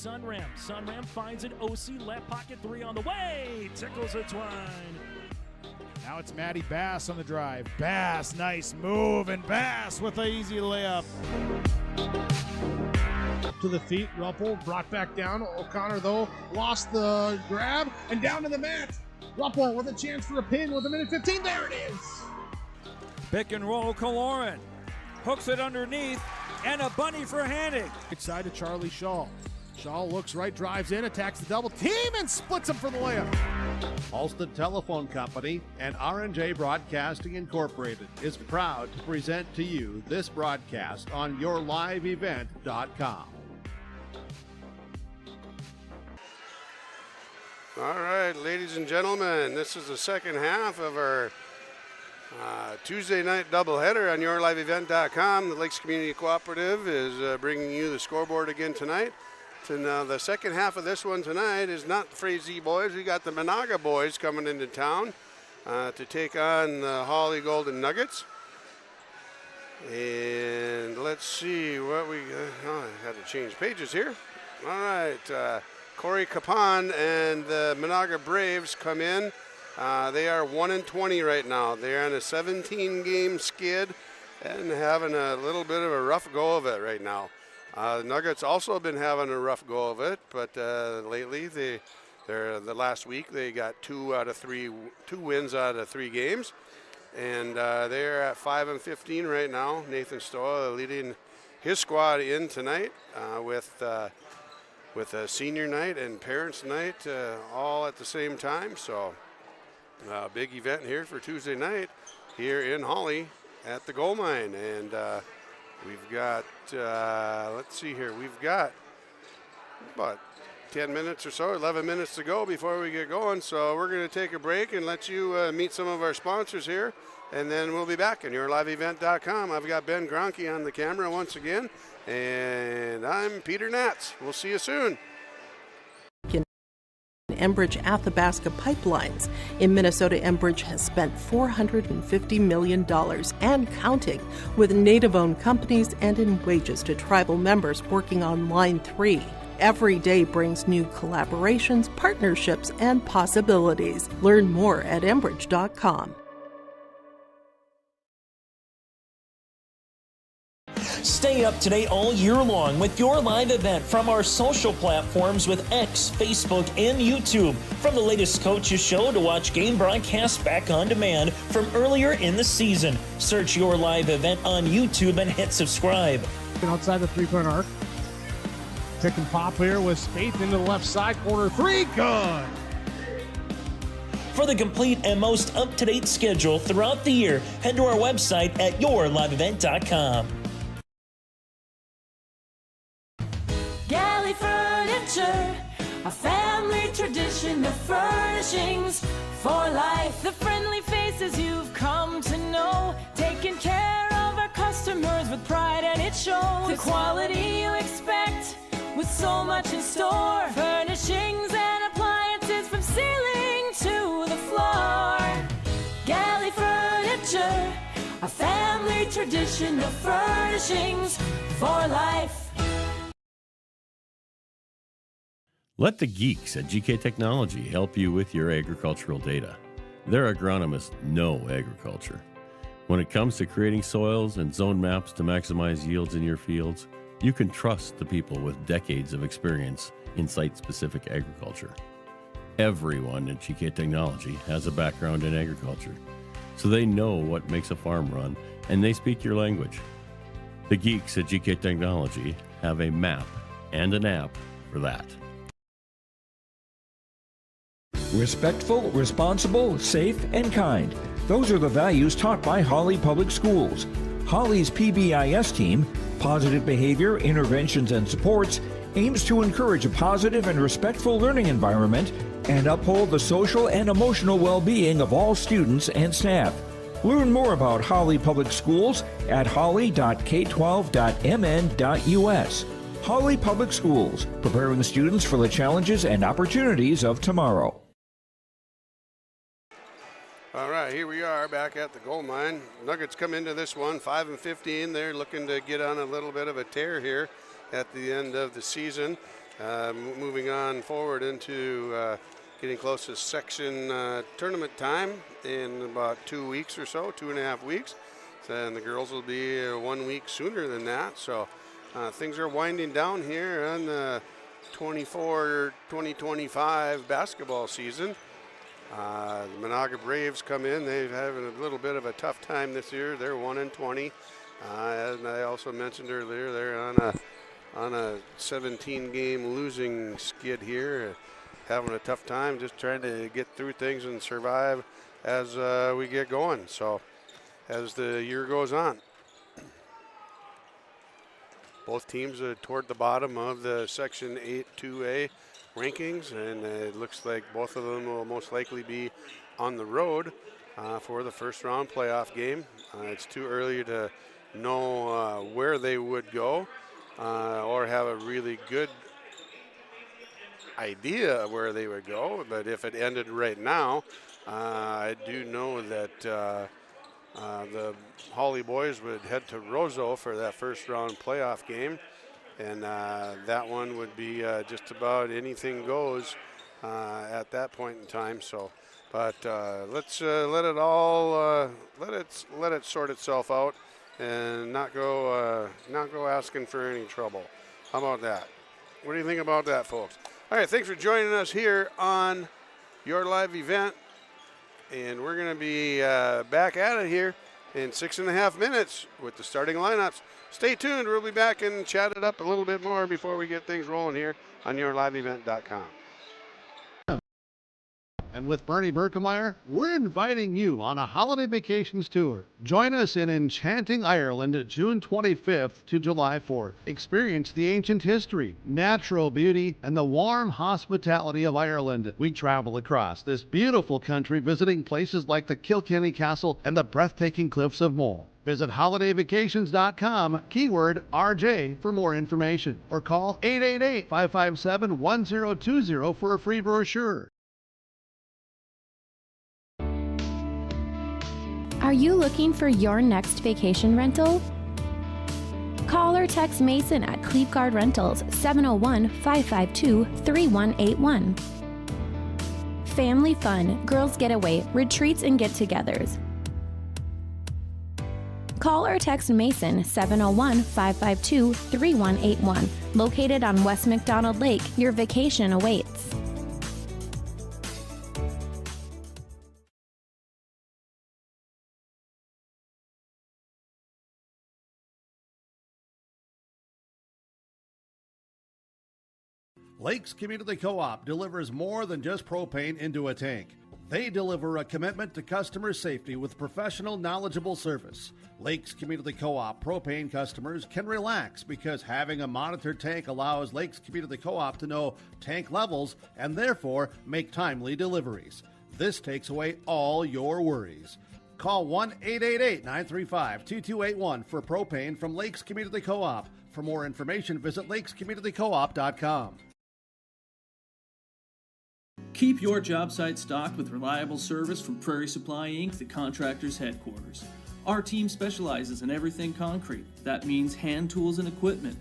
Sunram. Sunram finds it. OC left pocket three on the way. Tickles it twine. Now it's Matty Bass on the drive. Bass, nice move, and Bass with an easy layup. To the feet, Ruppel brought back down. O'Connor, though, lost the grab, and down to the mat. Ruppel with a chance for a pin with 1:15. There it is. Pick and roll, Kaloran. Hooks it underneath, and a bunny for Hannig. Right side to Charlie Shaw. Shaw looks right, drives in, attacks the double team, and splits him for the layup. Halston Telephone Company and R&J Broadcasting Incorporated is proud to present to you this broadcast on yourliveevent.com. All right, ladies and gentlemen, this is the second half of our Tuesday night doubleheader on yourliveevent.com. The Lakes Community Cooperative is bringing you the scoreboard again tonight. And the second half of this one tonight is not the Frazee boys. We got the Menahga boys coming into town to take on the Hawley Golden Nuggets. And let's see what we I had to change pages here. All right, Corey Capon and the Menahga Braves come in. They are 1-20 right now. They're on a 17-game skid and having a little bit of a rough go of it right now. The Nuggets also been having a rough go of it, but lately the last week they got two wins out of 3 games, and they're at 5-15 right now. Nathan Stoll leading his squad in tonight with a senior night and parents night all at the same time. So big event here for Tuesday night here in Hawley at the gold mine, and we've got, let's see here, we've got about 10 minutes or so, 11 minutes to go before we get going. So we're going to take a break and let you meet some of our sponsors here, and then we'll be back on yourliveevent.com. I've got Ben Gronke on the camera once again, and I'm Peter Natz. We'll see you soon. Enbridge Athabasca Pipelines. In Minnesota, Enbridge has spent $450 million and counting with native-owned companies and in wages to tribal members working on Line 3. Every day brings new collaborations, partnerships, and possibilities. Learn more at Enbridge.com. Stay up to date all year long with your live event from our social platforms with X, Facebook, and YouTube. From the latest coaches show to watch game broadcasts back on demand from earlier in the season. Search your live event on YouTube and hit subscribe. Outside the three-point arc. Pick and pop here with Spaeth into the left side corner. 3, good. For the complete and most up-to-date schedule throughout the year, head to our website at yourliveevent.com. Galley Furniture, a family tradition of furnishings for life. The friendly faces you've come to know, taking care of our customers with pride, and it shows. The quality you expect with so much in store. Furnishings and appliances from ceiling to the floor. Galley Furniture, a family tradition of furnishings for life. Let the geeks at GK Technology help you with your agricultural data. Their agronomists know agriculture. When it comes to creating soils and zone maps to maximize yields in your fields, you can trust the people with decades of experience in site-specific agriculture. Everyone at GK Technology has a background in agriculture, so they know what makes a farm run, and they speak your language. The geeks at GK Technology have a map and an app for that. Respectful, responsible, safe, and kind. Those are the values taught by Hawley Public Schools. Hawley's PBIS team, Positive Behavior, Interventions, and Supports, aims to encourage a positive and respectful learning environment and uphold the social and emotional well-being of all students and staff. Learn more about Hawley Public Schools at hawley.k12.mn.us. Hawley Public Schools, preparing students for the challenges and opportunities of tomorrow. All right, here we are back at the gold mine. Nuggets come into this one 5-15. They're looking to get on a little bit of a tear here at the end of the season. Moving on forward into getting close to section tournament time in about 2 weeks or so, 2.5 weeks. And the girls will be 1 week sooner than that. So things are winding down here on the 2025 basketball season. The Menahga Braves come in. They're having a little bit of a tough time this year. They're 1-20. As I also mentioned earlier, they're on a 17-game losing skid here, having a tough time just trying to get through things and survive as we get going. So as the year goes on, both teams are toward the bottom of the Section 8 2A rankings, and it looks like both of them will most likely be on the road for the first round playoff game. It's too early to know where they would go or have a really good idea of where they would go, but if it ended right now, I do know that the Hawley boys would head to Roseau for that first round playoff game, and that one would be just about anything goes at that point in time. So, but let's let it all let it sort itself out and not go asking for any trouble. How about that? What do you think about that, folks? All right, thanks for joining us here on your live event, and we're going to be back at it here in 6.5 minutes with the starting lineups. Stay tuned. We'll be back and chat it up a little bit more before we get things rolling here on yourliveevent.com. And with Bernie Berkemeyer, we're inviting you on a holiday vacations tour. Join us in enchanting Ireland June 25th to July 4th. Experience the ancient history, natural beauty, and the warm hospitality of Ireland. We travel across this beautiful country visiting places like the Kilkenny Castle and the breathtaking cliffs of Moher. Visit holidayvacations.com, keyword RJ, for more information, or call 888-557-1020 for a free brochure. Are you looking for your next vacation rental? Call or text Mason at Cleveguard Rentals 701-552-3181. Family fun, girls getaway, retreats and get-togethers. Call or text Mason 701-552-3181. Located on West McDonald Lake, your vacation awaits. Lakes Community Co-op delivers more than just propane into a tank. They deliver a commitment to customer safety with professional, knowledgeable service. Lakes Community Co-op propane customers can relax because having a monitored tank allows Lakes Community Co-op to know tank levels and therefore make timely deliveries. This takes away all your worries. Call 1-888-935-2281 for propane from Lakes Community Co-op. For more information, visit lakescommunitycoop.com. Keep your job site stocked with reliable service from Prairie Supply Inc., the contractor's headquarters. Our team specializes in everything concrete. That means hand tools and equipment,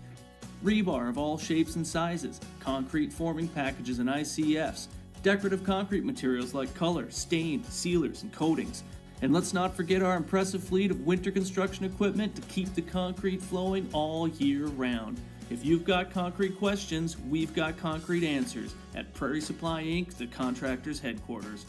rebar of all shapes and sizes, concrete forming packages and ICFs, decorative concrete materials like color, stain, sealers, and coatings. And let's not forget our impressive fleet of winter construction equipment to keep the concrete flowing all year round. If you've got concrete questions, we've got concrete answers at Prairie Supply Inc., the contractor's headquarters.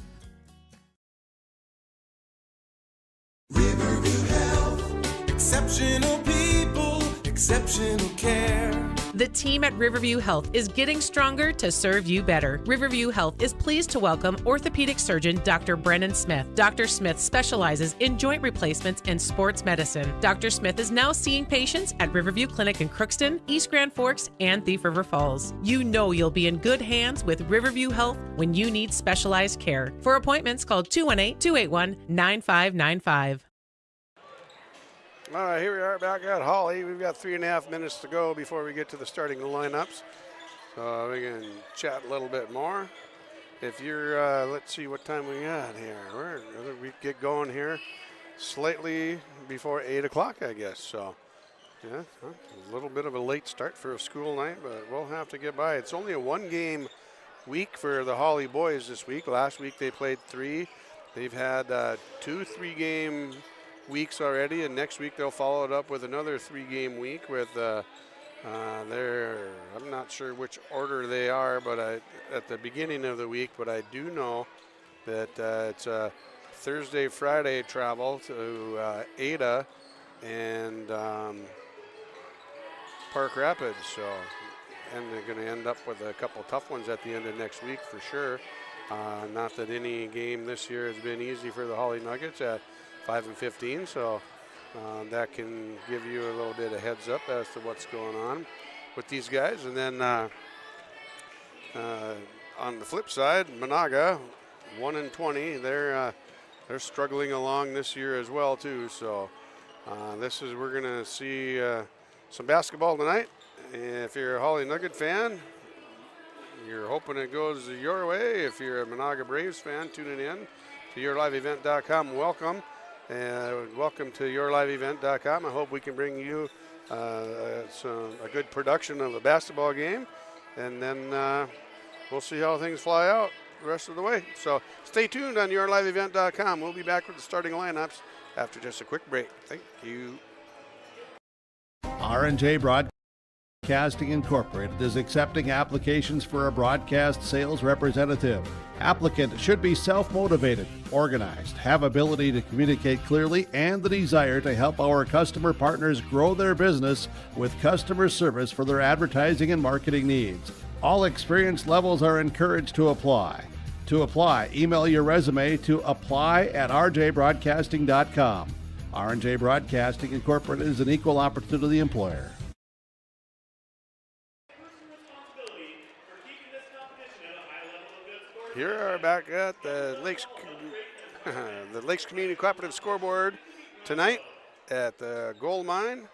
Riverview Health, exceptional people, exceptional care. The team at Riverview Health is getting stronger to serve you better. Riverview Health is pleased to welcome orthopedic surgeon Dr. Brennan Smith. Dr. Smith specializes in joint replacements and sports medicine. Dr. Smith is now seeing patients at Riverview Clinic in Crookston, East Grand Forks, and Thief River Falls. You know you'll be in good hands with Riverview Health when you need specialized care. For appointments, call 218-281-9595. All right, here we are back at Hawley. We've got 3.5 minutes to go before we get to the starting lineups. So we can chat a little bit more. If you're, let's see what time we got here. We get going here slightly before 8 o'clock, I guess. So Yeah, a little bit of a late start for a school night, but we'll have to get by. It's only a 1-game week for the Hawley boys this week. Last week they played 3. They've had 2 3-game weeks already, and next week they'll follow it up with another 3-game week with I'm not sure which order they are, but at the beginning of the week, but I do know that it's a Thursday, Friday travel to Ada and Park Rapids. So, and they're going to end up with a couple tough ones at the end of next week for sure. Not that any game this year has been easy for the Hawley Nuggets at 5-15, so that can give you a little bit of heads up as to what's going on with these guys. And then on the flip side, Menahga, 1-20. They're struggling along this year as well too. So we're going to see some basketball tonight. If you're a Hawley Nugget fan, you're hoping it goes your way. If you're a Menahga Braves fan, tuning in to yourliveevent.com, welcome. Welcome to yourliveevent.com. I hope we can bring you a good production of a basketball game, and then we'll see how things fly out the rest of the way. So stay tuned on yourliveevent.com. We'll be back with the starting lineups after just a quick break. Thank you. R&J Broadcasting Incorporated is accepting applications for a broadcast sales representative. Applicant should be self-motivated, organized, have ability to communicate clearly, and the desire to help our customer partners grow their business with customer service for their advertising and marketing needs. All experience levels are encouraged to apply. To apply, email your resume to apply@rjbroadcasting.com. R&J Broadcasting Incorporated is an equal opportunity employer. Here are back at the Lakes Community Cooperative scoreboard tonight at the Gold Mine.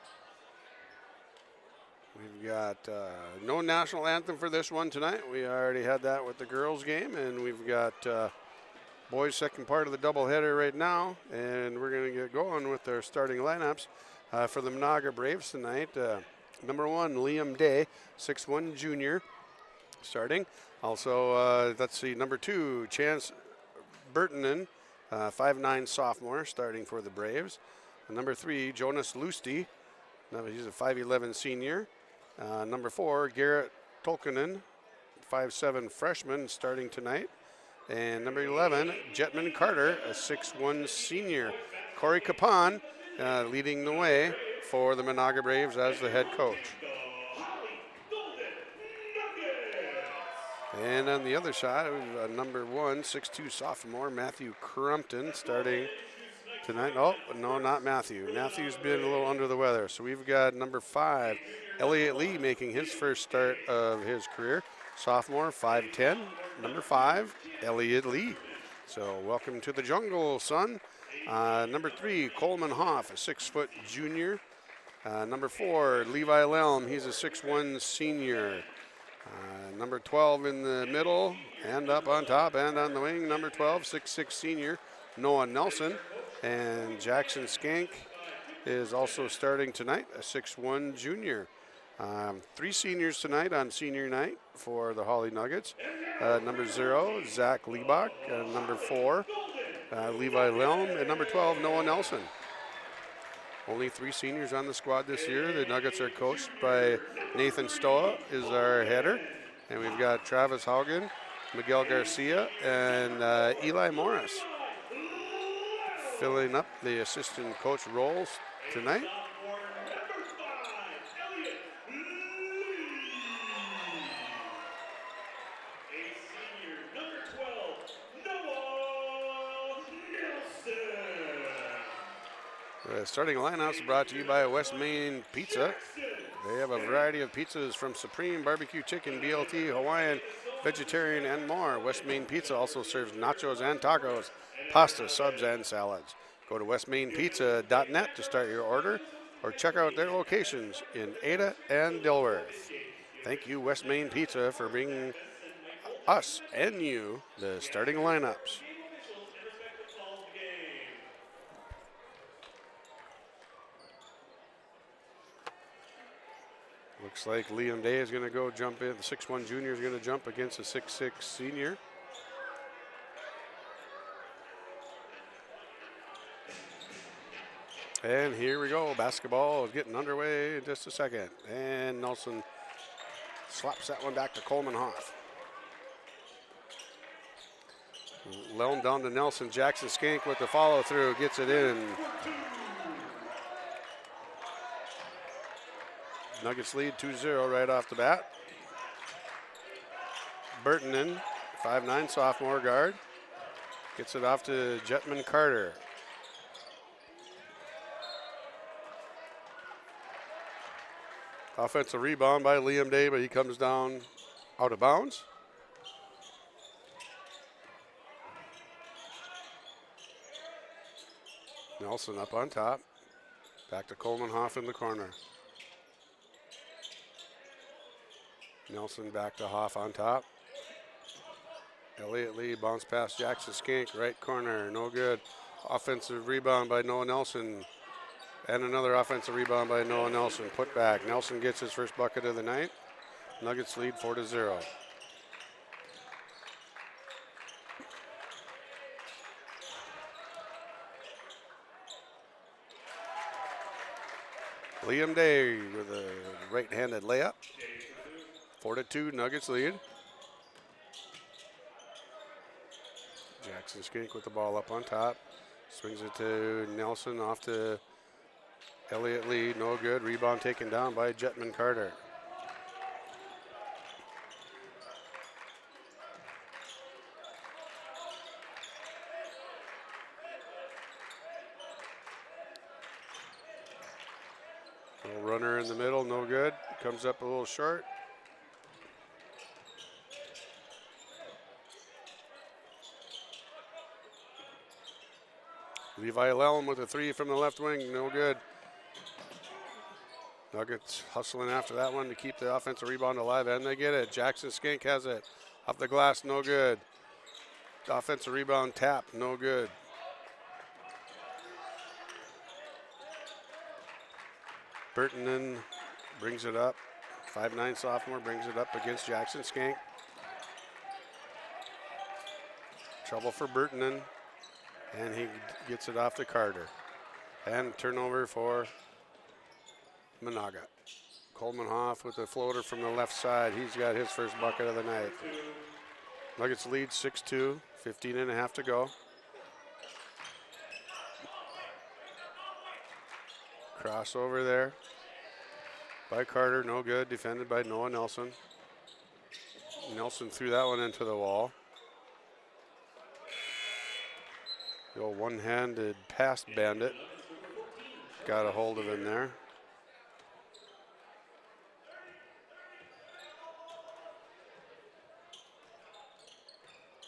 We've got no national anthem for this one tonight. We already had that with the girls game, and we've got boys second part of the doubleheader right now, and we're going to get going with their starting lineups for the Menahga Braves tonight. Number 1, Liam Day, 6'1" junior, starting. Also, let's see, number 2, Chance Burtonen, 5'9" sophomore, starting for the Braves. And number 3, Jonas Lusty, he's a 5'11" senior. Number 4, Garrett Tolkinen, 5'7" freshman, starting tonight. And number 11, Jetman Carter, a 6'1" senior. Corey Capon leading the way for the Menahga Braves as the head coach. And on the other side, we've got number 1, 6'2" sophomore, Matthew Crumpton, starting tonight. Oh, no, not Matthew. Matthew's been a little under the weather. So we've got number 5, Elliot Lee, making his first start of his career. Sophomore, 5'10", number 5, Elliot Lee. So welcome to the jungle, son. Number 3, Coleman Hoff, a 6' junior. Number 4, Levi Lelm, he's a 6'1" senior. Number 12 in the middle and up on top and on the wing, number 12, 6'6" senior, Noah Nelson. And Jackson Skank is also starting tonight, a 6'1" junior. 3 seniors tonight on senior night for the Hawley Nuggets. Number 0, Zach Liebach. Number 4, Levi Lelm. And number 12, Noah Nelson. Only 3 seniors on the squad this year. The Nuggets are coached by Nathan Stoa, is our header. And we've got Travis Haugen, Miguel Garcia, and Eli Morris filling up the assistant coach roles tonight. The starting lineups brought to you by West Main Pizza. They have a variety of pizzas from Supreme, barbecue chicken, BLT, Hawaiian, vegetarian, and more. West Main Pizza also serves nachos and tacos, pasta, subs, and salads. Go to westmainpizza.net to start your order or check out their locations in Ada and Dilworth. Thank you, West Main Pizza, for bringing us and you the starting lineups. Looks like Liam Day is going to go jump in. The 6'1 junior is going to jump against a 6'6 senior. And here we go. Basketball is getting underway in just a second. And Nelson slaps that one back to Coleman Hoff. Lelm down to Nelson. Jackson Skank with the follow through. Gets it in. Nuggets lead 2-0 right off the bat. Burtonen, 5'9 sophomore guard. Gets it off to Jetman Carter. Offensive rebound by Liam Day, but he comes down out of bounds. Nelson up on top. Back to Coleman Hoff in the corner. Nelson back to Hoff on top. Elliott Lee bounce past Jackson Skank, right corner, no good. Offensive rebound by Noah Nelson. And another offensive rebound by Noah Nelson. Put back. Nelson gets his first bucket of the night. Nuggets lead 4-0. Liam Day with a right-handed layup. 4-2, Nuggets lead. Jackson Skink with the ball up on top. Swings it to Nelson, off to Elliott Lee, no good. Rebound taken down by Jetman Carter. Little runner in the middle, no good. Comes up a little short. Levi Lelm with a three from the left wing, no good. Nuggets hustling after that one to keep the offensive rebound alive, and they get it. Jackson Skink has it. Off the glass, no good. Offensive rebound tap, no good. Burtonen brings it up. 5'9 sophomore brings it up against Jackson Skank. Trouble for Burtonen. And he gets it off to Carter. And turnover for Menahga. Coleman Hoff with the floater from the left side. He's got his first bucket of the night. Nuggets lead 6-2, 15 and a half to go. Crossover there by Carter, no good. Defended by Noah Nelson. Nelson threw that one into the wall. The old one-handed pass bandit. Got a hold of him there.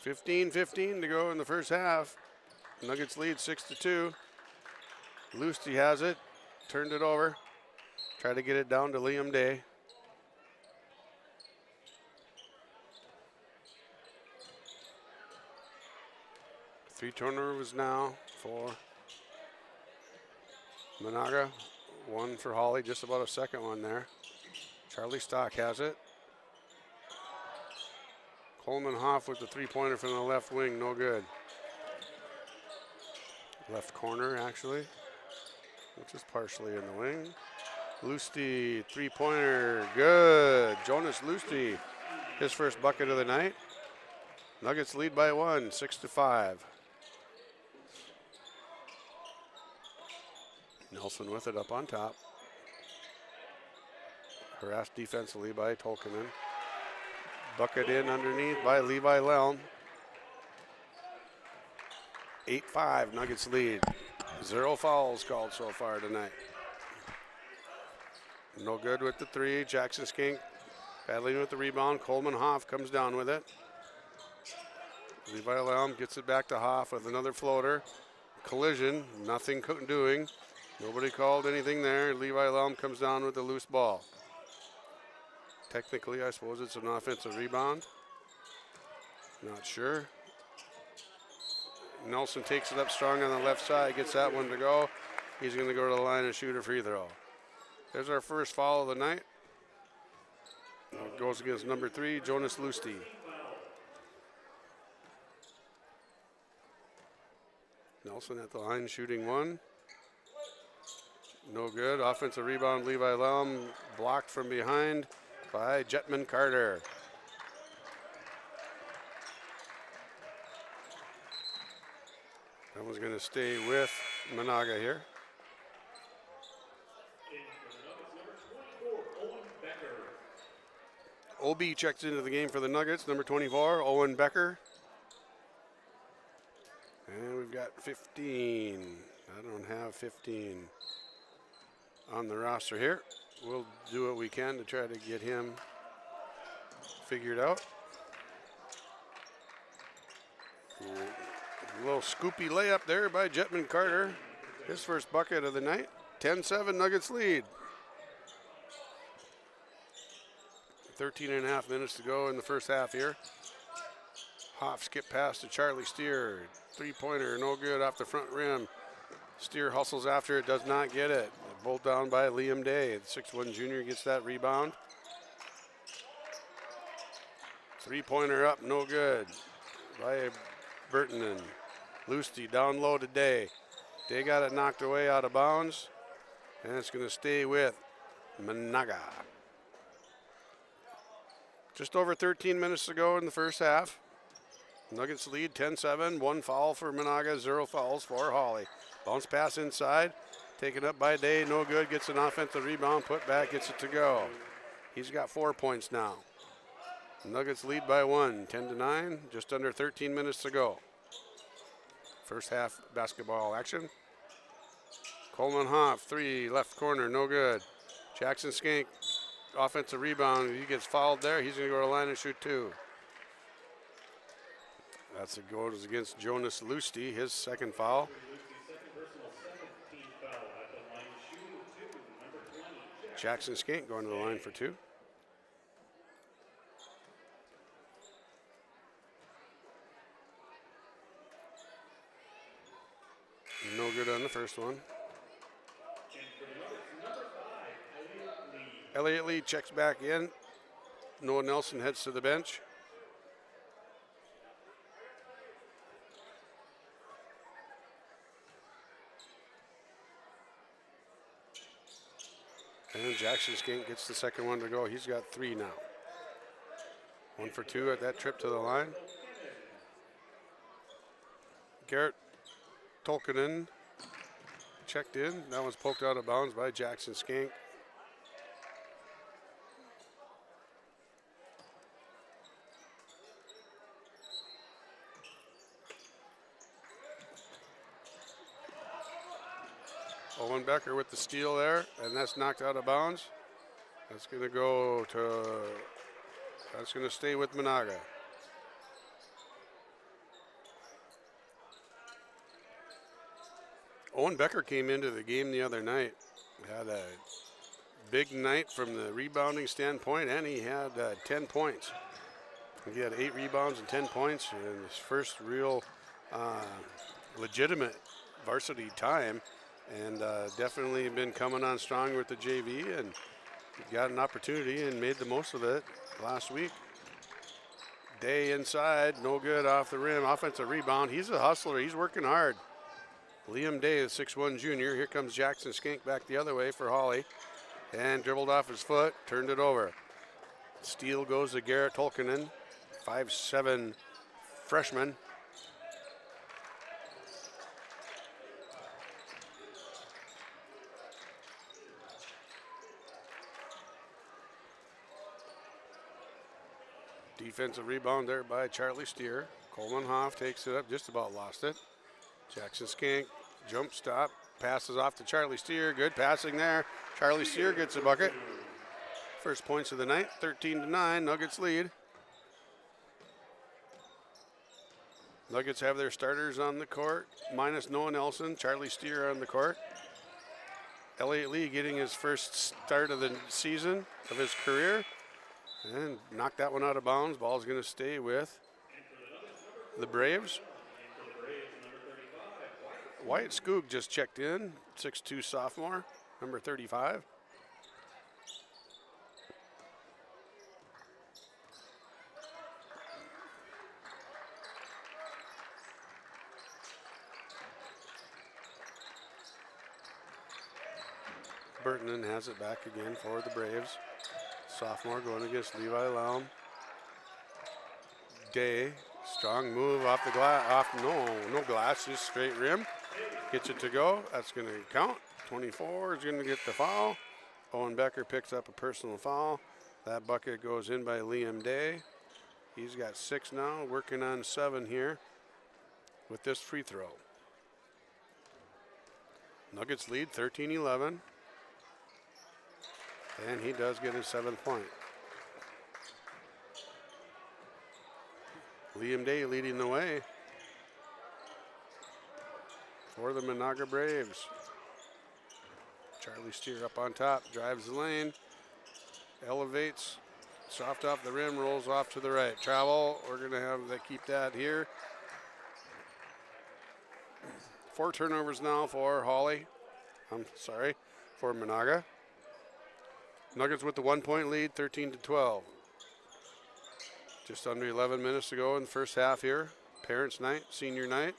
$15-15 to go in the first half. Nuggets lead 6-2. Lusty has it. Turned it over. Try to get it down to Liam Day. Three turnovers now for Menahga. One for Hawley, just about a second one there. Charlie Stock has it. Coleman Hoff with the three-pointer from the left wing, no good. Left corner, actually, which is partially in the wing. Lusty, three-pointer, good. Jonas Lusty, his first bucket of the night. Nuggets lead by one, 6-5. Nelson with it up on top. Harassed defensively by Tolkinen. Bucket in underneath by Levi Lelm. 8-5, Nuggets lead. 0 fouls called so far tonight. No good with the three. Jackson Skink battling with the rebound. Coleman Hoff comes down with it. Levi Lelm gets it back to Hoff with another floater. Collision, nothing doing. Nobody called anything there. Levi Lelm comes down with the loose ball. Technically, I suppose it's an offensive rebound. Not sure. Nelson takes it up strong on the left side, gets that one to go. He's going to go to the line and shoot a free throw. There's our first foul of the night. Goes against number 3, Jonas Lusty. Nelson at the line shooting 1. No good. Offensive rebound, Levi Lelm blocked from behind by Jetman Carter. That one's going to stay with Menahga here. OB checks into the game for the Nuggets, number 24, Owen Becker. And we've got 15. I don't have 15 on the roster here. We'll do what we can to try to get him figured out. A little scoopy layup there by Jetman Carter. His first bucket of the night. 10-7 Nuggets lead. 13.5 minutes to go in the first half here. Hoff skip pass to Charlie Steer. Three-pointer, no good off the front rim. Steer hustles after it, does not get it. Bolt down by Liam Day. The 6'1 junior gets that rebound. Three-pointer up, no good by Burton. And Lusty down low to Day. Day got it knocked away out of bounds. And it's going to stay with Menahga. Just over 13 minutes to go in the first half. Nuggets lead 10-7. 1 foul for Menahga, 0 fouls for Hawley. Bounce pass inside. Taken up by Day, no good. Gets an offensive rebound, put back, gets it to go. He's got 4 points now. Nuggets lead by 1, 10-9. Just under 13 minutes to go. First half basketball action. Coleman Hoff, 3, left corner, no good. Jackson Skank, offensive rebound. He gets fouled there. He's going to go to the line and shoot 2. That's a goes against Jonas Lusty, his second foul. Jackson Skank going to the line for 2. No good on the first one. Elliott Lee checks back in. Noah Nelson heads to the bench. And Jackson Skink gets the second one to go. He's got 3 now. 1 for 2 at that trip to the line. Garrett Tolkinen checked in. That one's poked out of bounds by Jackson Skink. Owen Becker with the steal there, and that's knocked out of bounds. That's going to go to, that's going to stay with Menahga. Owen Becker came into the game the other night, had a big night from the rebounding standpoint, and he had 10 points. He had 8 rebounds and 10 points in his first real legitimate varsity time. And definitely been coming on strong with the JV, and got an opportunity and made the most of it last week. Day inside, no good off the rim. Offensive rebound. He's a hustler. He's working hard. Liam Day, the 6'1 junior. Here comes Jackson Skink back the other way for Hawley. And dribbled off his foot, turned it over. Steal goes to Garrett Tolkinen, 5'7 freshman. Defensive rebound there by Charlie Steer. Coleman Hoff takes it up, just about lost it. Jackson Skink, jump stop, passes off to Charlie Steer. Good passing there. Charlie Steer gets a bucket. First points of the night, 13-9, Nuggets lead. Nuggets have their starters on the court, minus Noah Nelson, Charlie Steer on the court. Elliott Lee getting his first start of the season of his career. And knocked that one out of bounds. Ball's going to stay with the Braves. Wyatt Skoog just checked in, 6'2 sophomore, number 35. Burton has it back again for the Braves. Sophomore going against Levi Lelm. Day, strong move off the glass, no glass, just straight rim. Gets it to go, that's gonna count. 24 is gonna get the foul. Owen Becker picks up a personal foul. That bucket goes in by Liam Day. He's got 6 now, working on 7 here with this free throw. Nuggets lead 13-11. And he does get his 7th point. Liam Day leading the way for the Menahga Braves. Charlie Steer up on top, drives the lane, elevates, soft off the rim, rolls off to the right. Travel, we're gonna have to keep that here. 4 turnovers now for Hawley. For Menahga. Nuggets with the 1-point lead, 13-12. Just under 11 minutes to go in the first half here. Parents' night, senior night.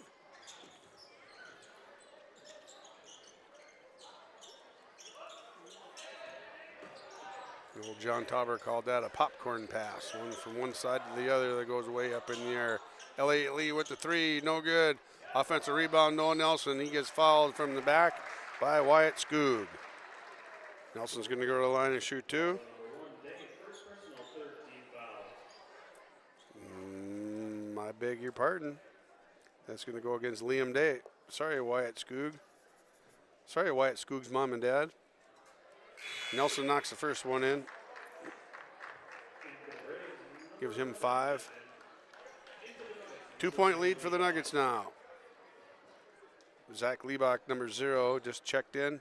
Old John Tauber called that a popcorn pass. One from one side to the other that goes way up in the air. Elliott Lee with the 3, no good. Offensive rebound, Noah Nelson. He gets fouled from the back by Wyatt Skoog. Nelson's going to go to the line and shoot 2. I beg your pardon. That's going to go against Liam Day. Sorry, Wyatt Skoog. Sorry, Wyatt Skoog's mom and dad. Nelson knocks the first one in. Gives him 5. 2-point lead for the Nuggets now. Zach Liebach, number 0, just checked in.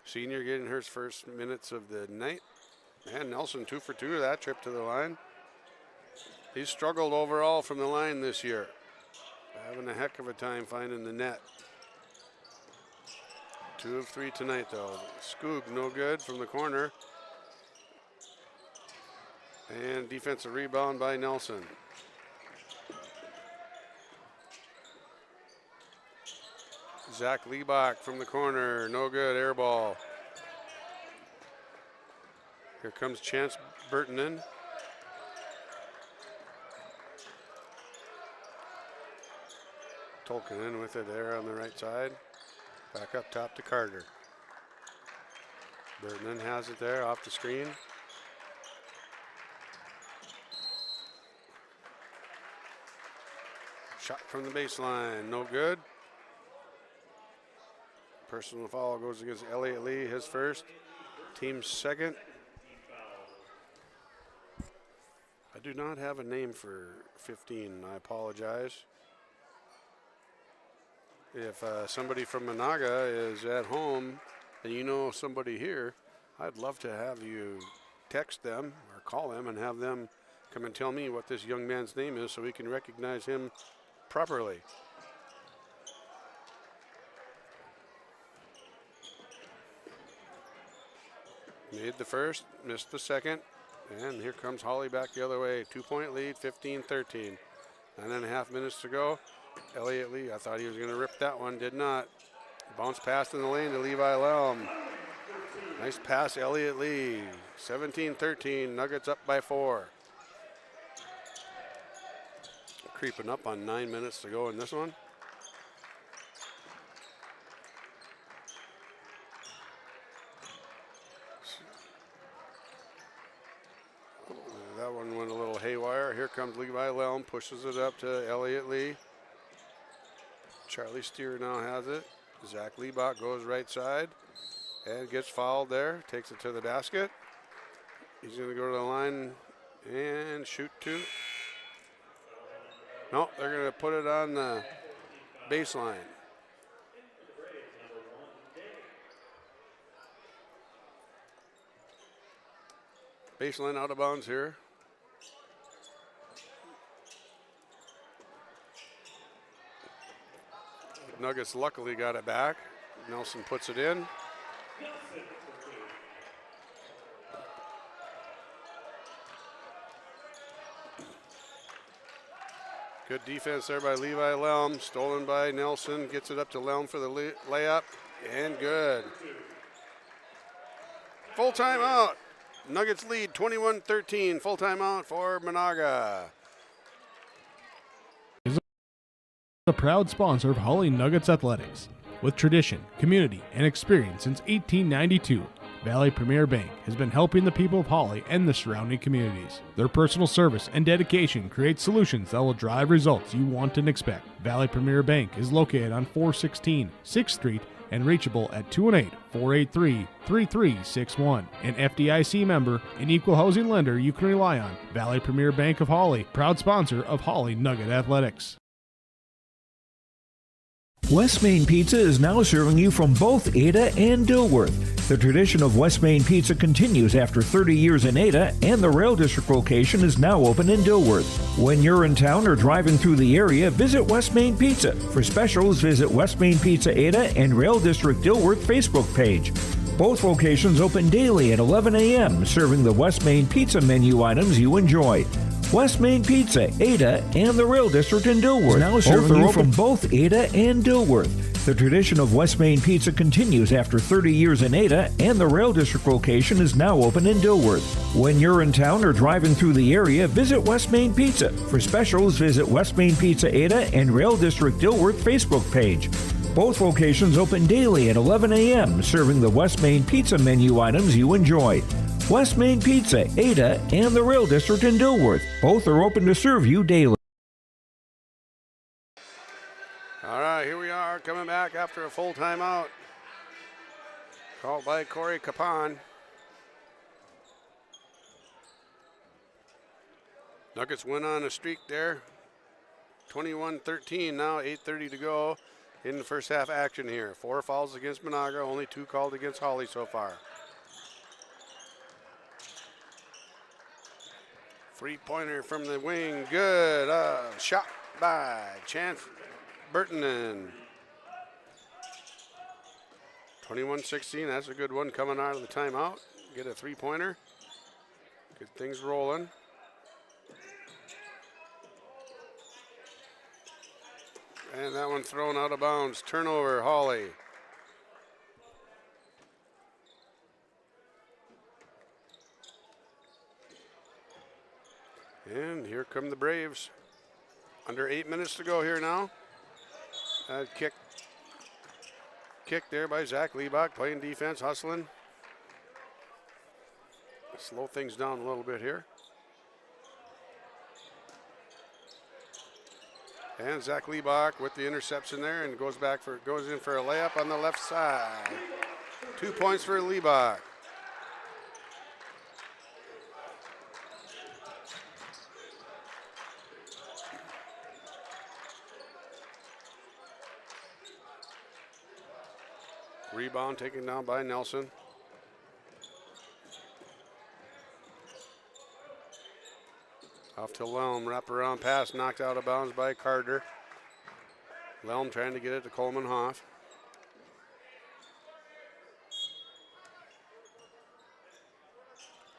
Senior getting her first minutes of the night. And Nelson 2 for 2 that trip to the line. He's struggled overall from the line this year. Having a heck of a time finding the net. 2 of 3 tonight though. Skoog no good from the corner. And defensive rebound by Nelson. Zach Liebach from the corner, no good, air ball. Here comes Chance Burtonen. Tolkien with it there on the right side. Back up top to Carter. Burtonen has it there off the screen. Shot from the baseline, no good. Personal foul goes against Elliott Lee, his first, team's second. I do not have a name for 15, I apologize. If somebody from Menahga is at home and you know somebody here, I'd love to have you text them or call them and have them come and tell me what this young man's name is so we can recognize him properly. Made the first, missed the second, and here comes Hawley back the other way. 2-point lead, 15-13. 9.5 minutes to go. Elliott Lee, I thought he was going to rip that one, did not. Bounce pass in the lane to Levi Lelm. Nice pass, Elliott Lee. 17-13, Nuggets up by 4. Creeping up on 9 minutes to go in this one. That one went a little haywire. Here comes Levi Lelm, pushes it up to Elliott Lee. Charlie Steer now has it. Zach Liebach goes right side and gets fouled there. Takes it to the basket. He's going to go to the line and shoot 2. No, they're going to put it on the baseline. Baseline out of bounds here. Nuggets luckily got it back. Nelson puts it in. Good defense there by Levi Lelm. Stolen by Nelson. Gets it up to Lelm for the layup. And good. Full timeout. Nuggets lead 21-13. Full timeout for Menahga. Is a proud sponsor of Hawley Nuggets Athletics. With tradition, community, and experience since 1892, Valley Premier Bank has been helping the people of Hawley and the surrounding communities. Their personal service and dedication create solutions that will drive results you want and expect. Valley Premier Bank is located on 416 6th Street and reachable at 218-483-3361. An FDIC member, an equal housing lender you can rely on. Valley Premier Bank of Hawley, proud sponsor of Hawley Nugget Athletics. West Main Pizza is now serving you from both Ada and Dilworth. The tradition of West Main Pizza continues after 30 years in Ada, and the Rail District location is now open in Dilworth. When you're in town or driving through the area, visit West Main Pizza. For specials, visit West Main Pizza Ada and Rail District Dilworth Facebook page. Both locations open daily at 11 a.m., serving the West Main Pizza menu items you enjoy. West Main Pizza, Ada, and the Rail District in Dilworth. Now serving you from both Ada and Dilworth. The tradition of West Main Pizza continues after 30 years in Ada, and the Rail District location is now open in Dilworth. When you're in town or driving through the area, visit West Main Pizza. For specials, visit West Main Pizza Ada and Rail District Dilworth Facebook page. Both locations open daily at 11 a.m., serving the West Main Pizza menu items you enjoy. West Main Pizza, Ada, and the Rail District in Dilworth. Both are open to serve you daily. All right, here we are coming back after a full timeout. Called by Corey Capon. Nuggets went on a streak there. 21-13 now, 8:30 to go in the first half action here. 4 fouls against Menahga, only 2 called against Hawley so far. 3-pointer from the wing, good. Shot by Chance Burtonen. 21-16, that's a good one coming out of the timeout. Get a 3-pointer. Get things rolling. And that one thrown out of bounds. Turnover, Hawley. And here come the Braves. Under 8 minutes to go here now. Kick there by Zach Liebach, playing defense, hustling. Slow things down a little bit here. And Zach Liebach with the interception there and goes in for a layup on the left side. 2 points for Liebach. Rebound taken down by Nelson. Off to Lelm, wraparound pass knocked out of bounds by Carter. Lelm trying to get it to Coleman Hoff.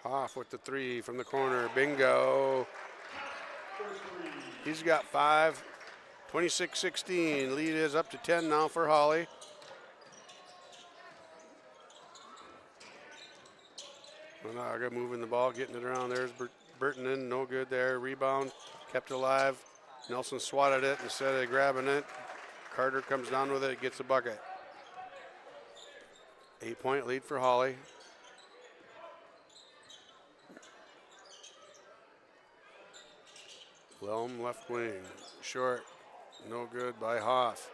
Hoff with the 3 from the corner, bingo. He's got 5, 26-16. Lead is up to 10 now for Hawley. Menahga moving the ball, getting it around. There's Burtonen, no good there. Rebound, kept alive. Nelson swatted it instead of grabbing it. Carter comes down with it, gets a bucket. 8-point lead for Hawley. Lelm left wing, short, no good by Hoff.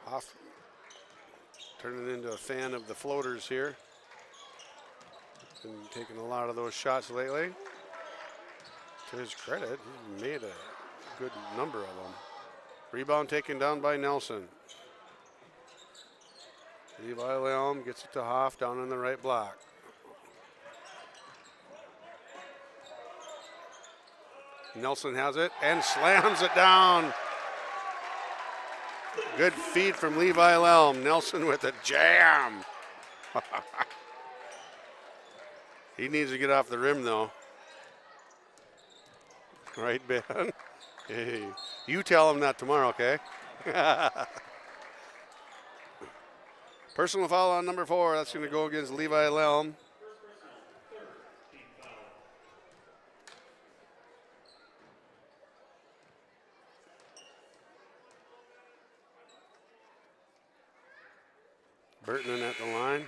Hoff turning into a fan of the floaters here. Been taking a lot of those shots lately. To his credit, he made a good number of them. Rebound taken down by Nelson. Levi Lelm gets it to Hoff down in the right block. Nelson has it and slams it down. Good feed from Levi Lelm. Nelson with a jam. He needs to get off the rim, though. Right, Ben? Hey, you tell him that tomorrow, okay? Personal foul on number 4. That's going to go against Levi Lelm. Burton at the line.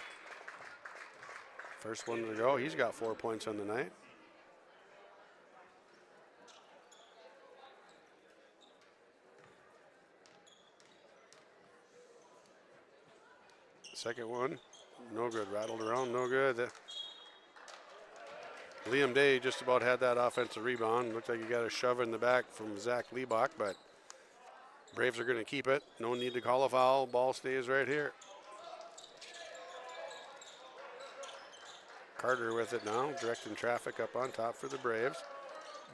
First one to go. He's got 4 points on the night. Second one, no good. Rattled around, no good. Liam Day just about had that offensive rebound. Looks like he got a shove in the back from Zach Liebach, but Braves are going to keep it. No need to call a foul. Ball stays right here. Carter with it now, directing traffic up on top for the Braves.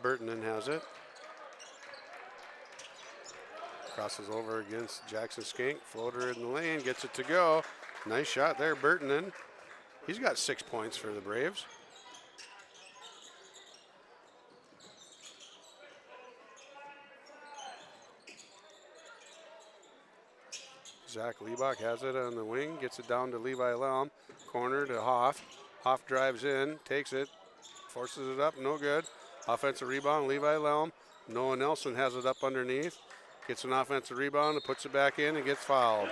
Burton has it. Crosses over against Jackson Skink. Floater in the lane, gets it to go. Nice shot there, Burton. He's got 6 points for the Braves. Zach Liebach has it on the wing, gets it down to Levi Lelm. Corner to Hoff. Hoff drives in, takes it, forces it up, no good. Offensive rebound, Levi Lelm. Noah Nelson has it up underneath. Gets an offensive rebound and puts it back in and gets fouled.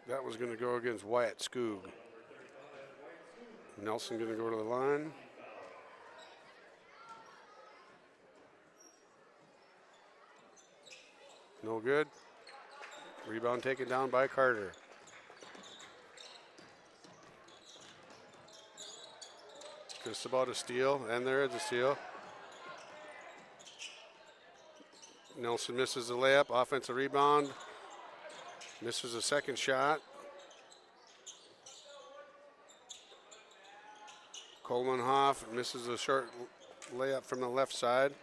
That was going to go against Wyatt Skoog. Nelson going to go to the line. No good. Rebound taken down by Carter. Just about a steal, and there is a steal. Nelson misses the layup, offensive rebound. Misses a second shot. Coleman Hoff misses a short layup from the left side.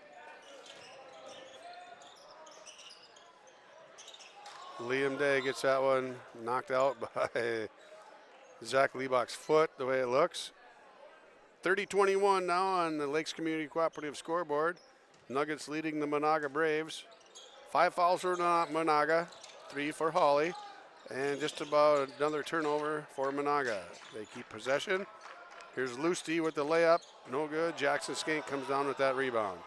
Liam Day gets that one knocked out by Zach Liebach's foot, the way it looks. 30-21 now on the Lakes Community Cooperative scoreboard. Nuggets leading the Menahga Braves. 5 fouls for Menahga, 3 for Hawley, and just about another turnover for Menahga. They keep possession. Here's Lusty with the layup, no good. Jackson Skink comes down with that rebound.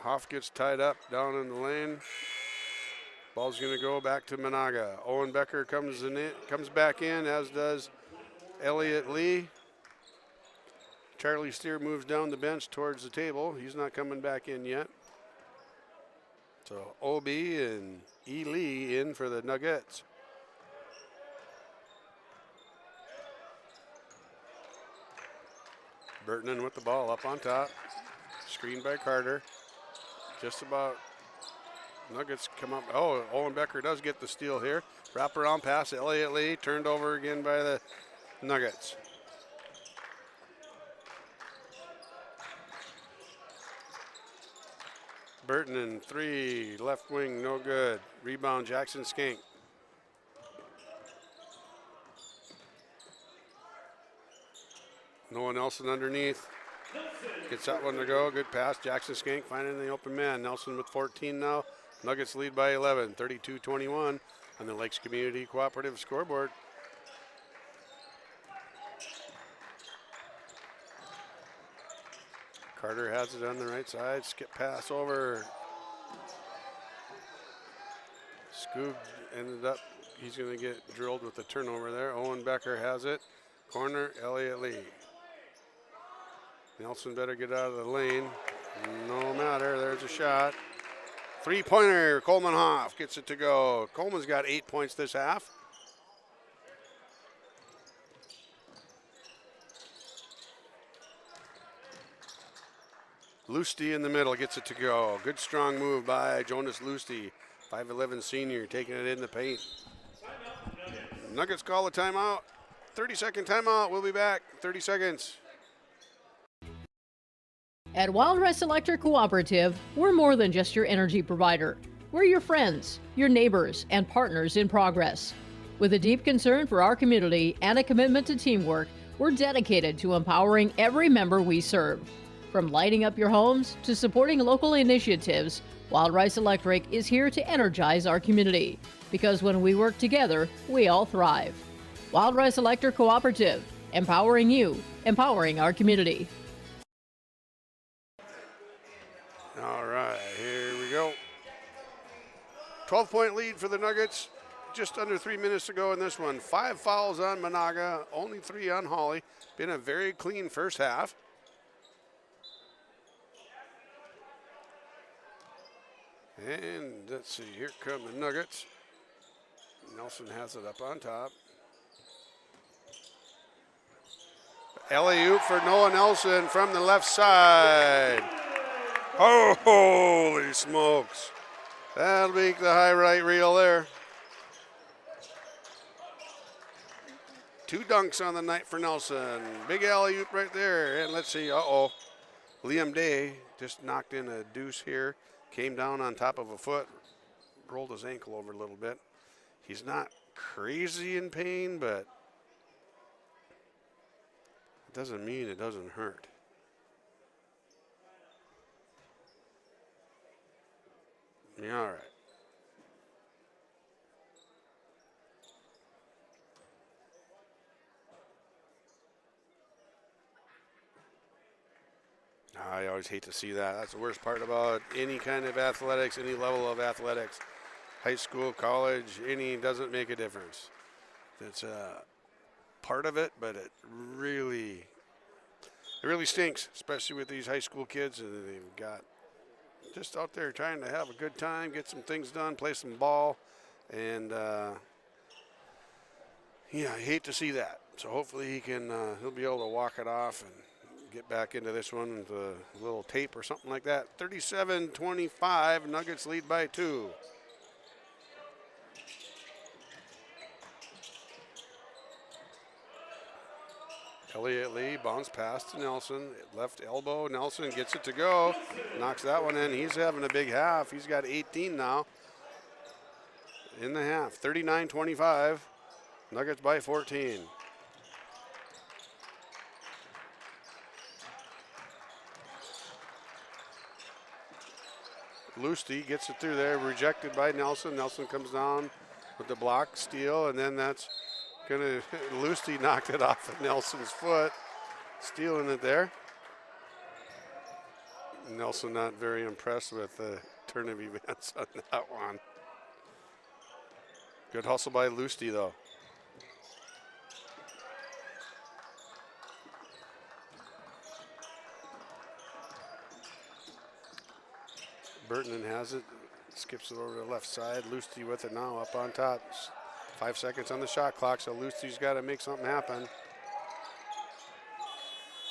Hoff gets tied up down in the lane. Ball's going to go back to Menahga. Owen Becker comes back in, as does Elliott Lee. Charlie Steer moves down the bench towards the table. He's not coming back in yet. So OB and E. Lee in for the Nuggets. Burton with the ball up on top. Screened by Carter. Just about. Nuggets come up. Oh, Owen Becker does get the steal here. Wraparound pass, Elliott Lee, turned over again by the Nuggets. Burton in 3, left wing, no good. Rebound, Jackson Skink. Noah Nelson underneath. Gets that one to go. Good pass. Jackson Skink finding the open man. Nelson with 14 now. Nuggets lead by 11, 32-21 on the Lakes Community Cooperative scoreboard. Carter has it on the right side. Skip pass over. Skoog ended up, he's going to get drilled with the turnover there. Owen Becker has it. Corner, Elliott Lee. Nelson better get out of the lane. No matter, there's a shot. 3-pointer, Coleman Hoff gets it to go. Coleman's got 8 points this half. Lusty in the middle gets it to go. Good strong move by Jonas Lusty, 5'11" senior, taking it in the paint. Nuggets call a timeout. 30-second timeout. We'll be back. 30 seconds. At Wild Rice Electric Cooperative, we're more than just your energy provider. We're your friends, your neighbors, and partners in progress. With a deep concern for our community and a commitment to teamwork, we're dedicated to empowering every member we serve. From lighting up your homes to supporting local initiatives, Wild Rice Electric is here to energize our community. Because when we work together, we all thrive. Wild Rice Electric Cooperative, Empowering you, empowering our community. All right, here we go. 12-point lead for the Nuggets. Just under 3 minutes to go in this one. 5 fouls on Menahga, only 3 on Hawley. Been a very clean first half. And let's see, here come the Nuggets. Nelson has it up on top. Alley-oop for Noah Nelson from the left side. Oh, holy smokes. That'll make the highlight reel there. 2 dunks on the night for Nelson. Big alley-oop right there. And let's see, Liam Day just knocked in a deuce here. Came down on top of a foot. Rolled his ankle over a little bit. He's not crazy in pain, but it doesn't mean it doesn't hurt. Yeah, all right. I always hate to see that. That's the worst part about any kind of athletics, any level of athletics. High school, college, any, doesn't make a difference. It's a part of it, but it really stinks, especially with these high school kids. And they've got just out there trying to have a good time, get some things done, play some ball. And, yeah, I hate to see that. So hopefully he'll be able to walk it off and get back into this one with a little tape or something like that. 37-25, Nuggets lead by 2. Elliott Lee, bounce pass to Nelson, left elbow, Nelson gets it to go, knocks that one in. He's having a big half. He's got 18 now in the half. 39-25, Nuggets by 14. Lusty gets it through there, rejected by Nelson. Nelson comes down with the block, steal, and then that's Lusty knocked it off of Nelson's foot, stealing it there. Nelson not very impressed with the turn of events on that one. Good hustle by Lusty, though. Burton has it, skips it over to the left side. Lusty with it now, up on top. 5 seconds on the shot clock, so Lusty's got to make something happen.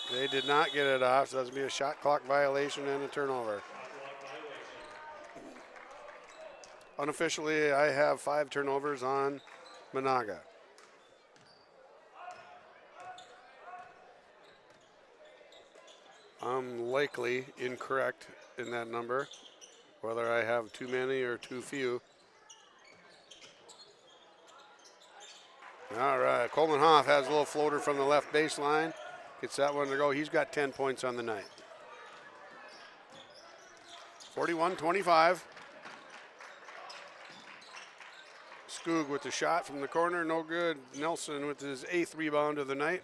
They did not get it off, so that's going to be a shot clock violation and a turnover. Unofficially, I have 5 turnovers on Menahga. I'm likely incorrect in that number, whether I have too many or too few. All right, Coleman Hoff has a little floater from the left baseline. Gets that one to go. He's got 10 points on the night. 41-25. Skoog with the shot from the corner, no good. Nelson with his 8th rebound of the night.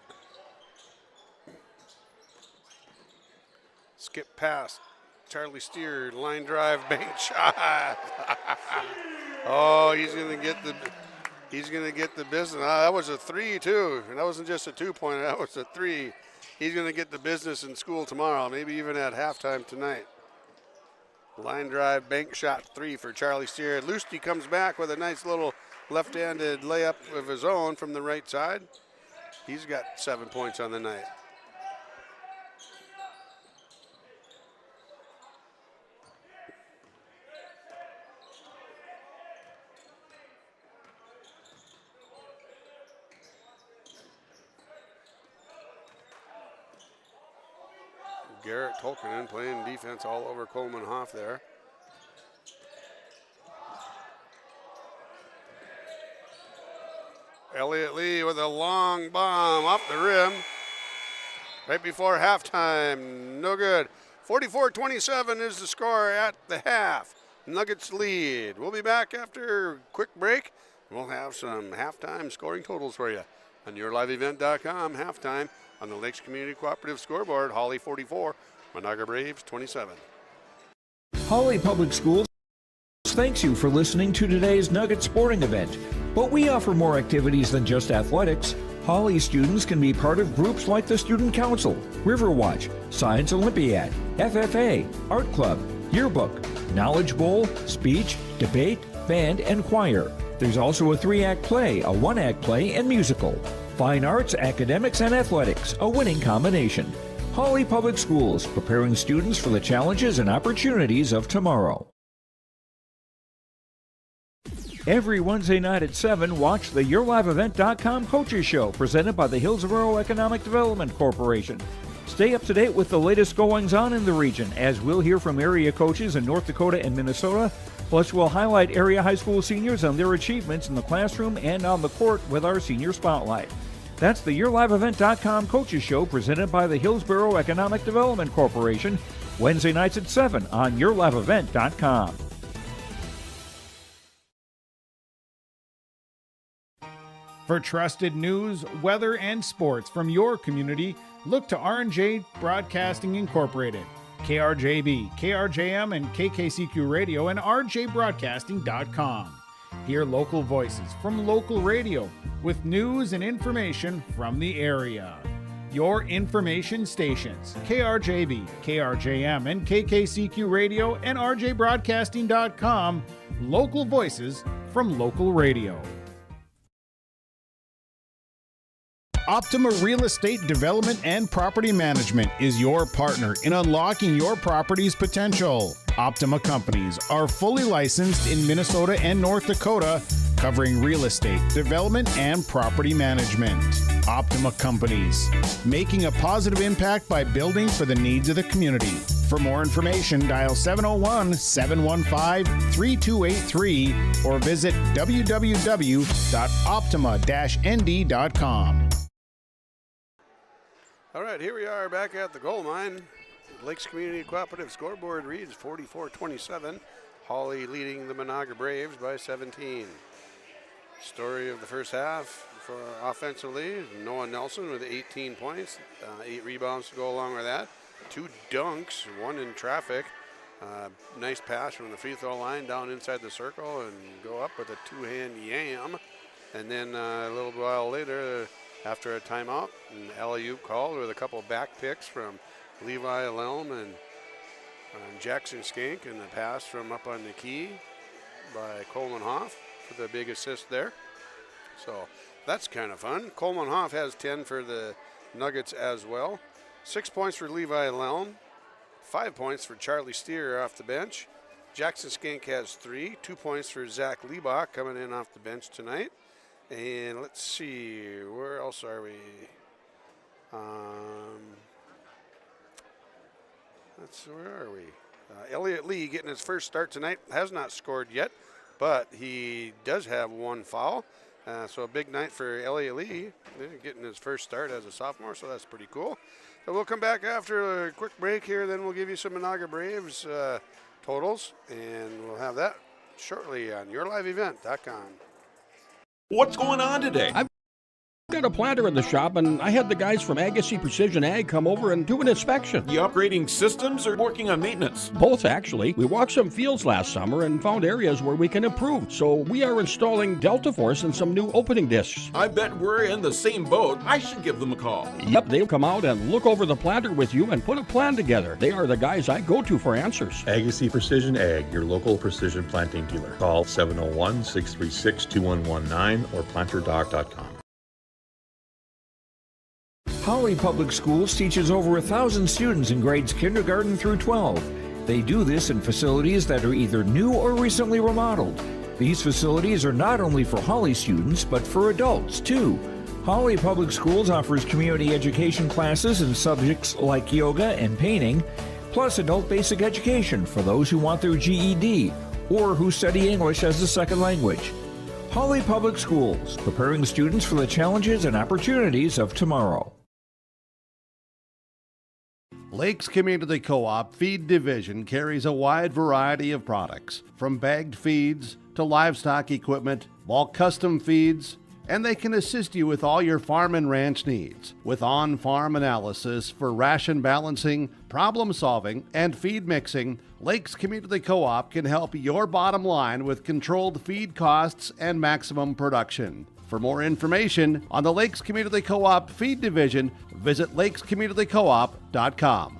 Skip pass. Charlie Steer, line drive, bank shot. Oh, he's gonna get the business. That was a 3 too. And that wasn't just a 2-pointer, that was a 3. He's gonna get the business in school tomorrow, maybe even at halftime tonight. Line drive, bank shot 3 for Charlie Steer. Lusty comes back with a nice little left-handed layup of his own from the right side. He's got 7 points on the night. Garrett Tolkinen playing defense all over Coleman Hoff there. Elliott Lee with a long bomb off the rim right before halftime. No good. 44-27 is the score at the half. Nuggets lead. We'll be back after a quick break. We'll have some halftime scoring totals for you. on yourliveevent.com. Halftime on the Lakes Community Cooperative scoreboard, Hawley 44, Menahga Braves 27. Hawley Public Schools thanks you for listening to today's Nugget sporting event. But we offer more activities than just athletics. Hawley students can be part of groups like the Student Council, Riverwatch, Science Olympiad, FFA, Art Club, Yearbook, Knowledge Bowl, Speech, Debate, Band, and Choir. There's also a 3-act play, a 1-act play, and musical. Fine arts, academics, and athletics, a winning combination. Hawley Public Schools, preparing students for the challenges and opportunities of tomorrow. Every Wednesday night at 7, watch the YourLiveEvent.com Coaches Show, presented by the Hillsborough Economic Development Corporation. Stay up to date with the latest goings-on in the region, as we'll hear from area coaches in North Dakota and Minnesota. Plus, we'll highlight area high school seniors and their achievements in the classroom and on the court with our Senior Spotlight. That's the YourLiveEvent.com Coaches Show, presented by the Hillsborough Economic Development Corporation, Wednesday nights at 7 on YourLiveEvent.com. For trusted news, weather, and sports from your community, look to R&J Broadcasting Incorporated, KRJB, KRJM, and KKCQ Radio, and rjbroadcasting.com. Hear local voices from local radio with news and information from the area. Your information stations, KRJB, KRJM, and KKCQ Radio, and rjbroadcasting.com. Local voices from local radio. Optima Real Estate Development and Property Management is your partner in unlocking your property's potential. Optima companies are fully licensed in Minnesota and North Dakota, covering real estate, development, and property management. Optima companies, making a positive impact by building for the needs of the community. For more information, dial 701-715-3283 or visit www.optima-nd.com. All right, here we are back at the goal mine. Lakes Community Cooperative scoreboard reads 44-27. Hawley leading the Menahga Braves by 17. Story of the first half for offensively, Noah Nelson with 18 points, 8 rebounds to go along with that. 2 dunks, 1 in traffic. Nice pass from the free throw line down inside the circle and go up with a 2-hand yam. And then a little while later, after a timeout, an alley-oop called with a couple back picks from Levi Lelm and Jackson Skank, and the pass from up on the key by Coleman Hoff for the big assist there. So that's kind of fun. Coleman Hoff has 10 for the Nuggets as well. 6 points for Levi Lelm, 5 points for Charlie Steer off the bench. Jackson Skank has 3, 2 points for Zach Liebach coming in off the bench tonight. And let's see, where else are we? Where are we? Elliot Lee getting his first start tonight. Has not scored yet, but he does have 1 foul. So a big night for Elliot Lee, getting his first start as a sophomore, so that's pretty cool. So we'll come back after a quick break here, then we'll give you some Menahga Braves totals, and we'll have that shortly on yourliveevent.com. What's going on today? I've got a planter in the shop, and I had the guys from Agassi Precision Ag come over and do an inspection. You upgrading systems or working on maintenance? Both, actually. We walked some fields last summer and found areas where we can improve. So we are installing Delta Force and some new opening discs. I bet we're in the same boat. I should give them a call. Yep, they'll come out and look over the planter with you and put a plan together. They are the guys I go to for answers. Agassi Precision Ag, your local precision planting dealer. Call 701-636-2119 or planterdoc.com. Hawley Public Schools teaches over 1,000 students in grades kindergarten through 12. They do this in facilities that are either new or recently remodeled. These facilities are not only for Hawley students, but for adults too. Hawley Public Schools offers community education classes in subjects like yoga and painting, plus adult basic education for those who want their GED or who study English as a second language. Hawley Public Schools, preparing students for the challenges and opportunities of tomorrow. Lakes Community Co-op Feed Division carries a wide variety of products, from bagged feeds to livestock equipment, bulk custom feeds, and they can assist you with all your farm and ranch needs. With on-farm analysis for ration balancing, problem solving, and feed mixing, Lakes Community Co-op can help your bottom line with controlled feed costs and maximum production. For more information on the Lakes Community Co-op Feed Division, visit lakescommunitycoop.com.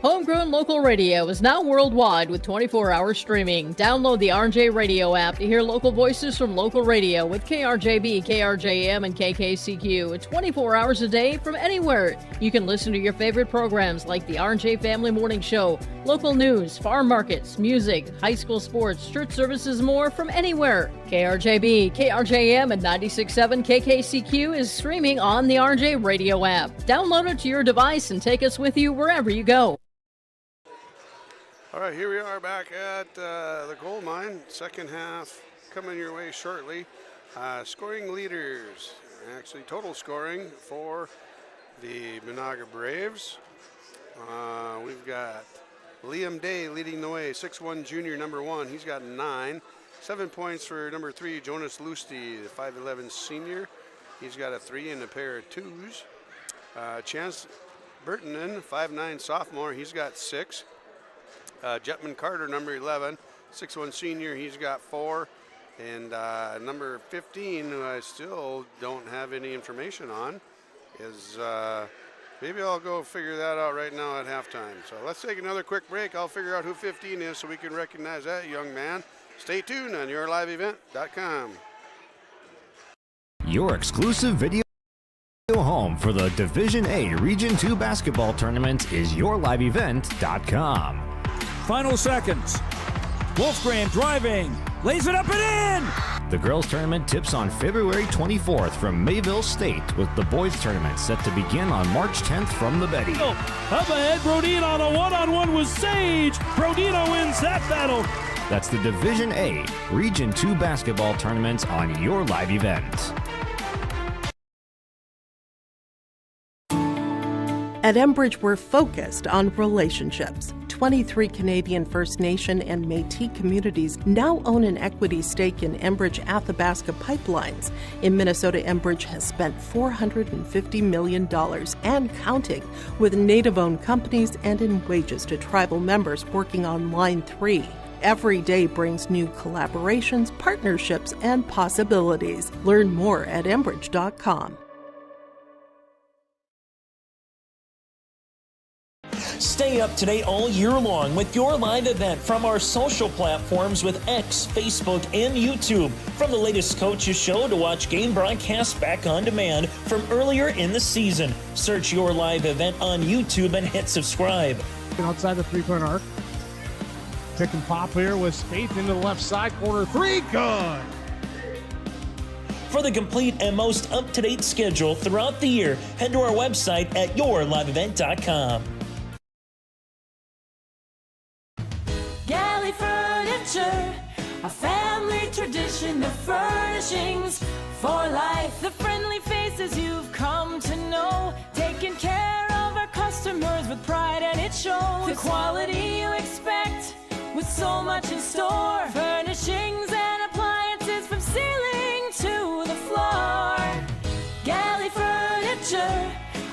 Homegrown local radio is now worldwide with 24-hour streaming. Download the RJ Radio app to hear local voices from local radio with KRJB, KRJM, and KKCQ 24 hours a day from anywhere. You can listen to your favorite programs like the RJ Family Morning Show, local news, farm markets, music, high school sports, church services, more from anywhere. KRJB, KRJM, and 96.7 KKCQ is streaming on the RJ Radio app. Download it to your device and take us with you wherever you go. All right, here we are back at the gold mine. Second half coming your way shortly. Scoring leaders, actually total scoring for the Menahga Braves. We've got Liam Day leading the way, 6'1" junior, number 1. He's got 9. 7 points for number 3, Jonas Lusty, the 5'11" senior. He's got a 3 and a pair of 2s. Chance Burtonen, 5'9" sophomore. He's got 6. Jetman Carter, number 11, 6'1" senior, he's got 4. And number 15, who I still don't have any information on, is maybe I'll go figure that out right now at halftime. So let's take another quick break. I'll figure out who 15 is so we can recognize that young man. Stay tuned on yourliveevent.com. Your exclusive video home for the Division A Region 2 basketball tournament is yourliveevent.com. Final seconds. Wolfgram driving, lays it up and in! The girls' tournament tips on February 24th from Mayville State, with the boys' tournament set to begin on March 10th from the Betty. Up ahead, Brodino on a one-on-one with Sage. Brodino wins that battle. That's the Division A Region 2 basketball tournament on your live event. At Enbridge, we're focused on relationships. 23 Canadian First Nation and Métis communities now own an equity stake in Enbridge Athabasca Pipelines. In Minnesota, Enbridge has spent $450 million and counting with Native-owned companies and in wages to tribal members working on Line 3. Every day brings new collaborations, partnerships, and possibilities. Learn more at Enbridge.com. Stay up to date all year long with your live event from our social platforms with X, Facebook, and YouTube. From the latest coaches show to watch game broadcasts back on demand from earlier in the season. Search your live event on YouTube and hit subscribe. Outside the three-point arc. Pick and pop here with Spaeth into the left side corner. 3, good! For the complete and most up-to-date schedule throughout the year, head to our website at yourliveevent.com. Galley Furniture, a family tradition of furnishings for life. The friendly faces you've come to know, taking care of our customers with pride, and it shows. The quality you expect with so much in store. Furnishings and appliances from ceiling to the floor. Galley Furniture,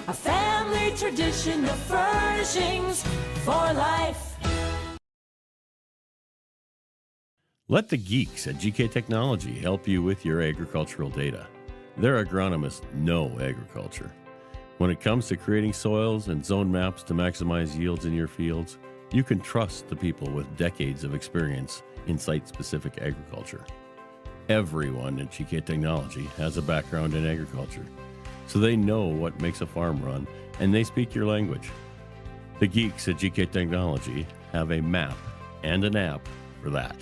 a family tradition of furnishings for life. Let the geeks at GK Technology help you with your agricultural data. Their agronomists know agriculture. When it comes to creating soils and zone maps to maximize yields in your fields, you can trust the people with decades of experience in site-specific agriculture. Everyone at GK Technology has a background in agriculture, so they know what makes a farm run, and they speak your language. The geeks at GK Technology have a map and an app for that.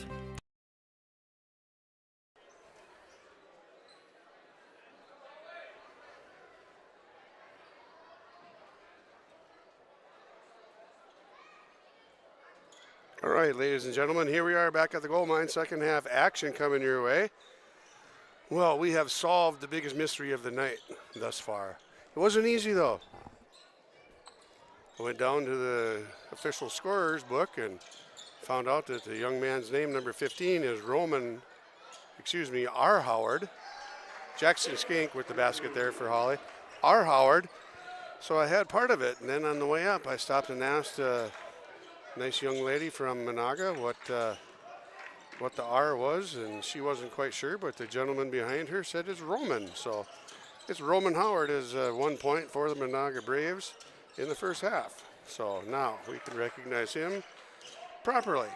All right, ladies and gentlemen, here we are back at the gold mine. Second half action coming your way. Well, we have solved the biggest mystery of the night thus far. It wasn't easy, though. I went down to the official scorer's book and found out that the young man's name, number 15, is Roman R. Howard. Jackson Skank with the basket there for Hawley. R. Howard. So I had part of it, and then on the way up, I stopped and asked a nice young lady from Menahga what the R was, and she wasn't quite sure, but the gentleman behind her said it's Roman. So it's Roman Howard is 1 point for the Menahga Braves in the first half. So now we can recognize him properly.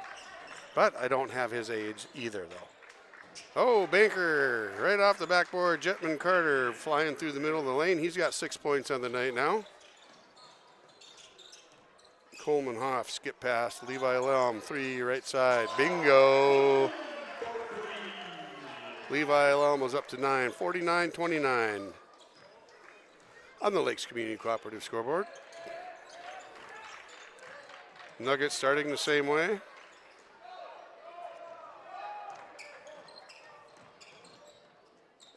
But I don't have his age either, though. Oh, banker, right off the backboard, Jetman Carter flying through the middle of the lane. He's got 6 points on the night now. Coleman Hoff, skip pass, Levi Lelm, 3 right side, bingo. Levi Lelm was up to 9, 49-29 on the Lakes Community Cooperative scoreboard. Nuggets starting the same way.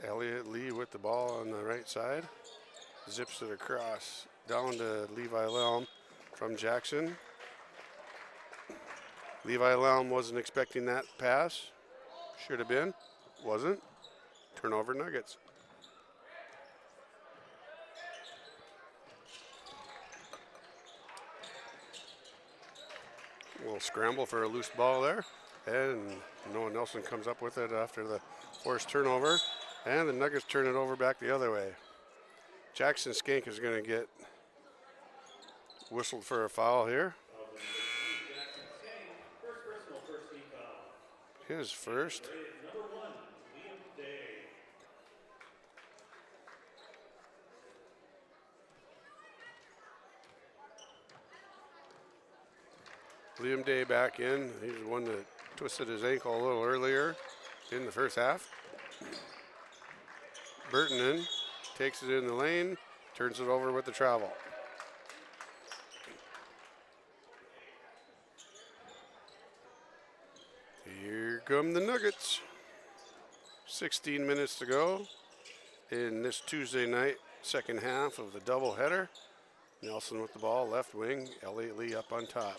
Elliott Lee with the ball on the right side. Zips it across down to Levi Lelm from Jackson. Levi Lelm wasn't expecting that pass. Should have been. Wasn't. Turnover Nuggets. A little scramble for a loose ball there. And Noah Nelson comes up with it after the forced turnover. And the Nuggets turn it over back the other way. Jackson Skank is going to get whistled for a foul here. His first. Liam Day back in. He's the one that twisted his ankle a little earlier in the first half. Burtonen takes it in the lane, turns it over with the travel. Here come the Nuggets. 16 minutes to go in this Tuesday night, second half of the doubleheader. Nelson with the ball, left wing. Elliott Lee up on top.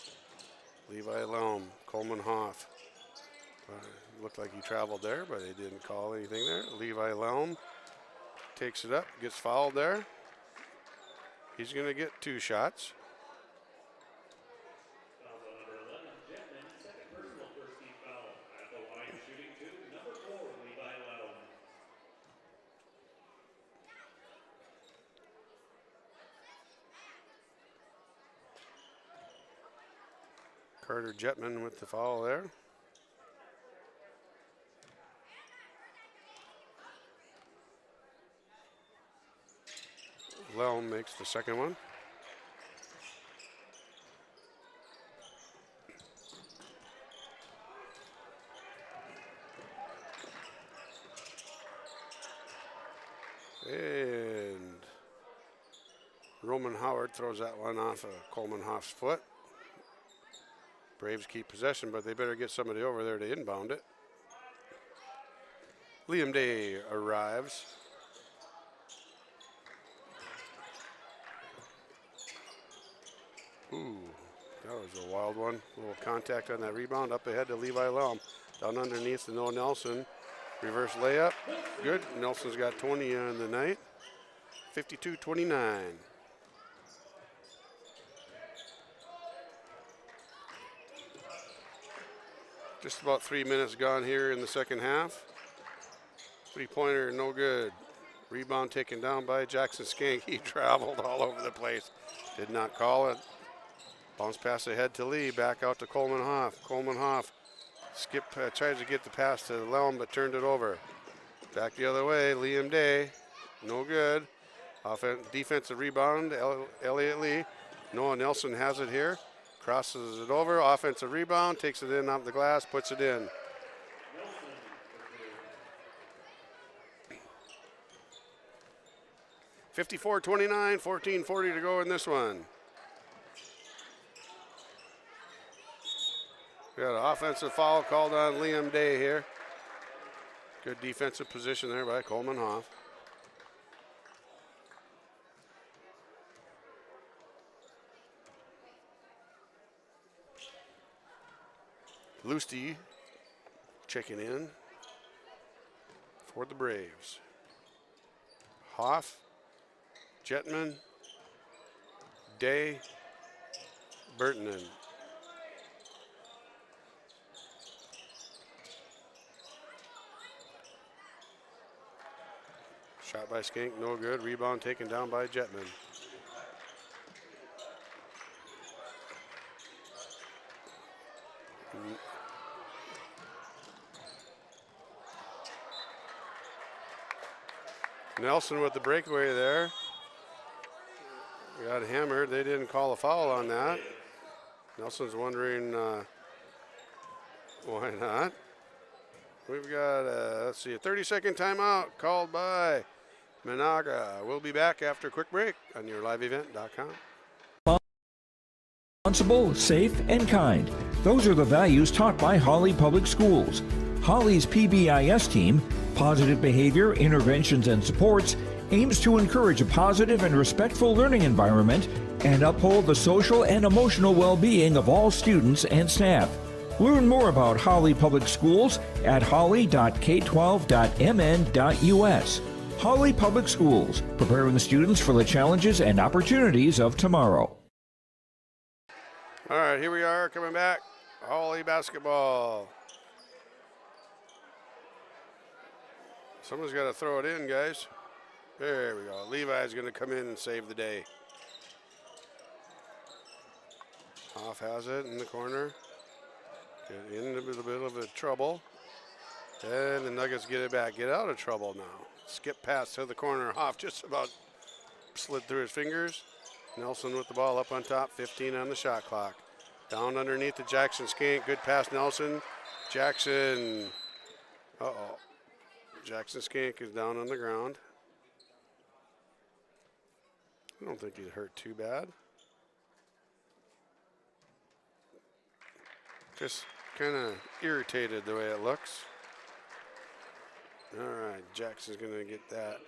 Levi Lelm, Coleman Hoff. Looked like he traveled there, but they didn't call anything there. Levi Lelm takes it up, gets fouled there. He's going to get 2 shots. Carter Jetman with the foul there. Lelm makes the second one. And Roman Howard throws that one off of Coleman Hoff's foot. Braves keep possession, but they better get somebody over there to inbound it. Liam Day arrives. Ooh, that was a wild one. A little contact on that rebound. Up ahead to Levi Lelm. Down underneath to Noah Nelson. Reverse layup. Good. Nelson's got 20 on the night. 52-29. Just about 3 minutes gone here in the second half. 3-pointer, no good. Rebound taken down by Jackson Skank. He traveled all over the place. Did not call it. Bounce pass ahead to Lee. Back out to Coleman Hoff. Coleman Hoff tries to get the pass to Lelm, but turned it over. Back the other way. Liam Day. No good. Defensive rebound. Elliott Lee. Noah Nelson has it here. Crosses it over. Offensive rebound. Takes it in off the glass. Puts it in. (54-29), 14:40 to go in this one. We got an offensive foul called on Liam Day here. Good defensive position there by Coleman Hoff. Lusty checking in. for the Braves. Hoff, Jetman, Day, Burtonen. Shot by Skank, no good. Rebound taken down by Jetman. Nelson with the breakaway there. Got hammered. They didn't call a foul on that. Nelson's wondering why not. We've got, let's see, a 30-second timeout called by Menahga. We'll be back after a quick break on yourliveevent.com. Responsible, safe, and kind. Those are the values taught by Hawley Public Schools. Hawley's PBIS team, Positive Behavior, Interventions, and Supports, aims to encourage a positive and respectful learning environment and uphold the social and emotional well-being of all students and staff. Learn more about Hawley Public Schools at hawley.k12.mn.us. Hawley Public Schools, preparing students for the challenges and opportunities of tomorrow. All right, here we are coming back. Hawley basketball. Someone's got to throw it in, guys. There we go. Levi's going to come in and save the day. Hoff has it in the corner. Get in a little bit of trouble. And the Nuggets get it back. Get out of trouble now. Skip pass to the corner. Hoff just about slid through his fingers. Nelson with the ball up on top. 15 on the shot clock. Down underneath the Jackson Skank. Good pass, Nelson. Jackson. Uh-oh. Jackson Skank is down on the ground. I don't think he's hurt too bad. Just kind of irritated the way it looks. All right, Jackson's going to get that.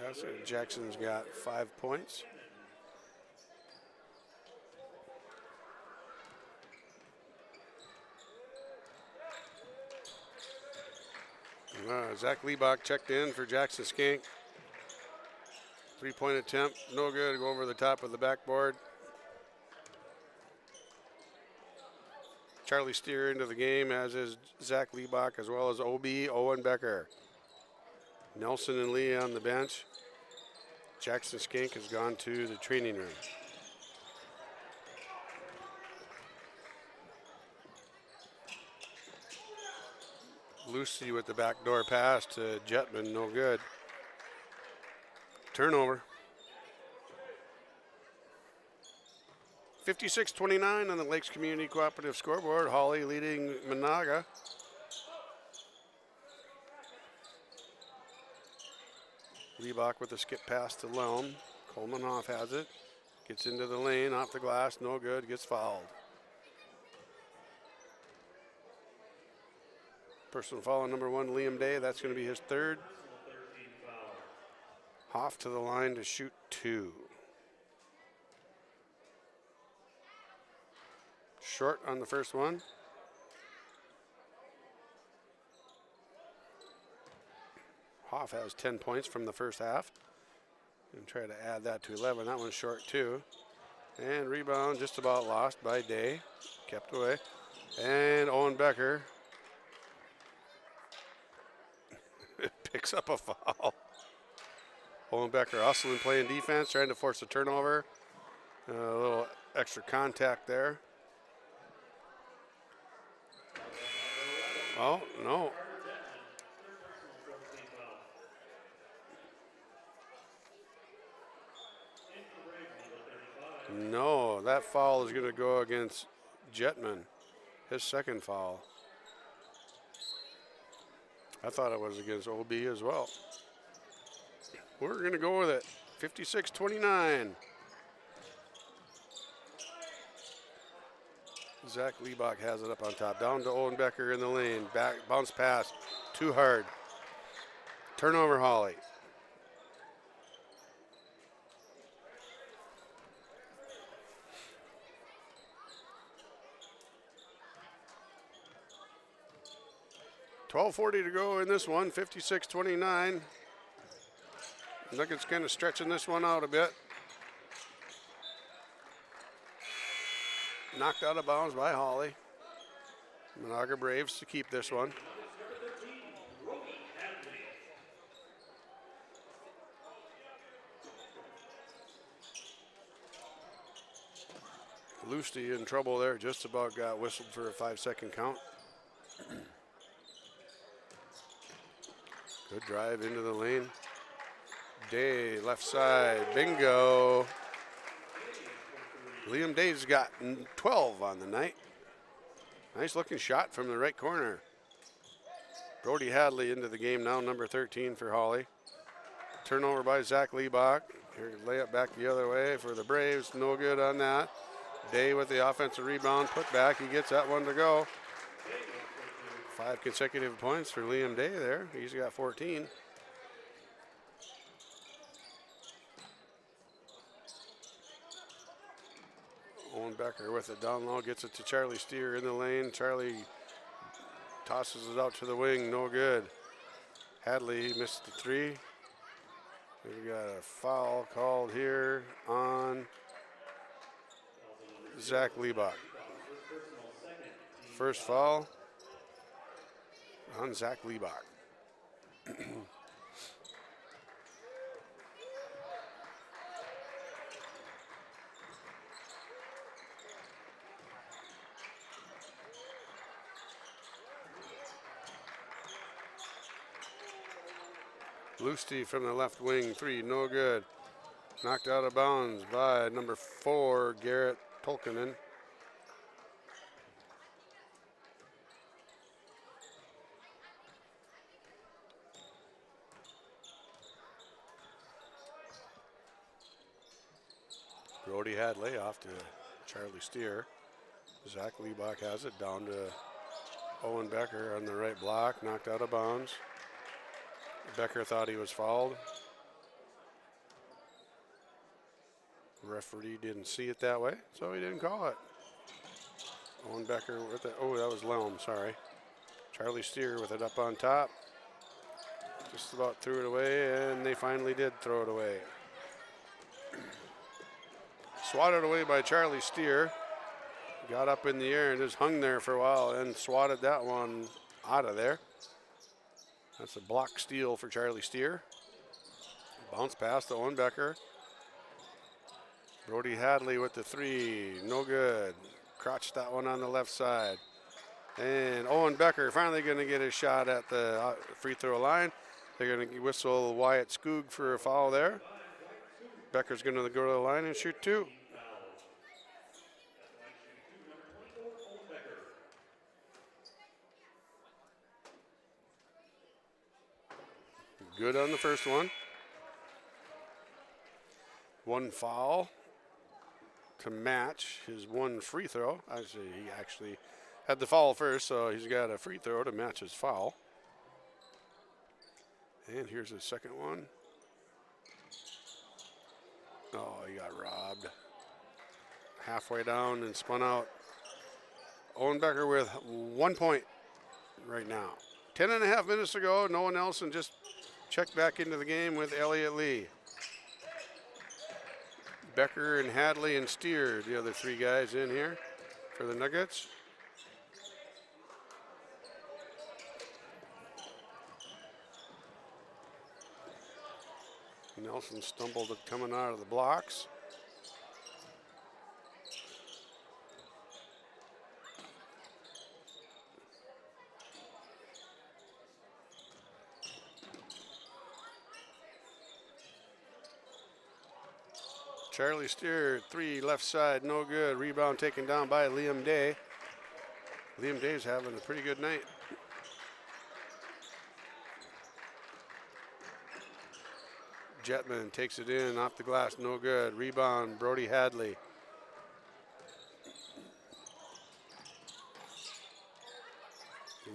That's it. Jackson's got 5 points. Zach Liebach checked in for Jackson Skank. 3-point attempt, no good. Go over the top of the backboard. Charlie Steer into the game, as is Zach Liebach, as well as OB Owen Becker. Nelson and Lee on the bench. Jackson Skank has gone to the training room. Lucy with the backdoor pass to Jetman, no good. Turnover. 56-29 on the Lakes Community Cooperative scoreboard. Hawley leading Menahga. Liebach with a skip pass to Lelm. Coleman Hoff has it. Gets into the lane, off the glass, no good, gets fouled. Personal foul on number 1, Liam Day. That's going to be his third. Hoff to the line to shoot 2. Short on the first one. Hoff has 10 points from the first half. And try to add that to 11. That one's short too. And rebound just about lost by Day. Kept away. And Owen Becker picks up a foul. Owen Becker hustling, playing defense, trying to force a turnover. A little extra contact there. Oh, no. No, that foul is going to go against Jetman. His second foul. I thought it was against OB as well. We're going to go with it. 56-29. Zach Liebach has it up on top. Down to Owen Becker in the lane. Back, bounce pass. Too hard. Turnover, Hawley. 12:40 to go in this one, 56-29. Nuggets kind of stretching this one out a bit. Knocked out of bounds by Hawley. Menahga Braves to keep this one. Lusty in trouble there, just about got whistled for a 5-second count. Good drive into the lane. Day, left side, bingo. Liam Day's got 12 on the night. Nice looking shot from the right corner. Brody Hadley into the game now, number 13 for Hawley. Turnover by Zach Liebach. Here, layup back the other way for the Braves. No good on that. Day with the offensive rebound, put back. He gets that one to go. 5 consecutive points for Liam Day there. He's got 14. Owen Becker with it down low, gets it to Charlie Steer in the lane. Charlie tosses it out to the wing, no good. Hadley missed the 3. We got a foul called here on Zach Liebach. First foul on Zach Liebach. Lusty from the left wing, 3, no good. Knocked out of bounds by number 4, Garrett Tolkinen. Brody Hadley off to Charlie Steer. Zach Liebach has it down to Owen Becker on the right block, knocked out of bounds. Becker thought he was fouled. Referee didn't see it that way, so he didn't call it. Owen Becker with it. Oh, that was Lelm, sorry. Charlie Steer with it up on top. Just about threw it away, and they finally did throw it away. Swatted away by Charlie Steer. Got up in the air and just hung there for a while and swatted that one out of there. That's a block steal for Charlie Steer. Bounce pass to Owen Becker. Brody Hadley with the 3, no good. Crotched that one on the left side. And Owen Becker finally going to get his shot at the free throw line. They're going to whistle Wyatt Skoog for a foul there. Becker's going to go to the line and shoot 2. Good on the first one. 1 foul to match his 1 free throw. Actually, he actually had the foul first, so he's got a free throw to match his foul. And here's his second one. Oh, he got robbed. Halfway down and spun out. Owen Becker with 1 point right now. 10.5 minutes to go. Noah Nelson just checked back into the game with Elliott Lee. Becker and Hadley and Steer, the other 3 guys in here for the Nuggets. Nelson stumbled at coming out of the blocks. Charlie Steer, 3 left side, no good. Rebound taken down by Liam Day. Liam Day's having a pretty good night. Jetman takes it in, off the glass, no good. Rebound, Brody Hadley.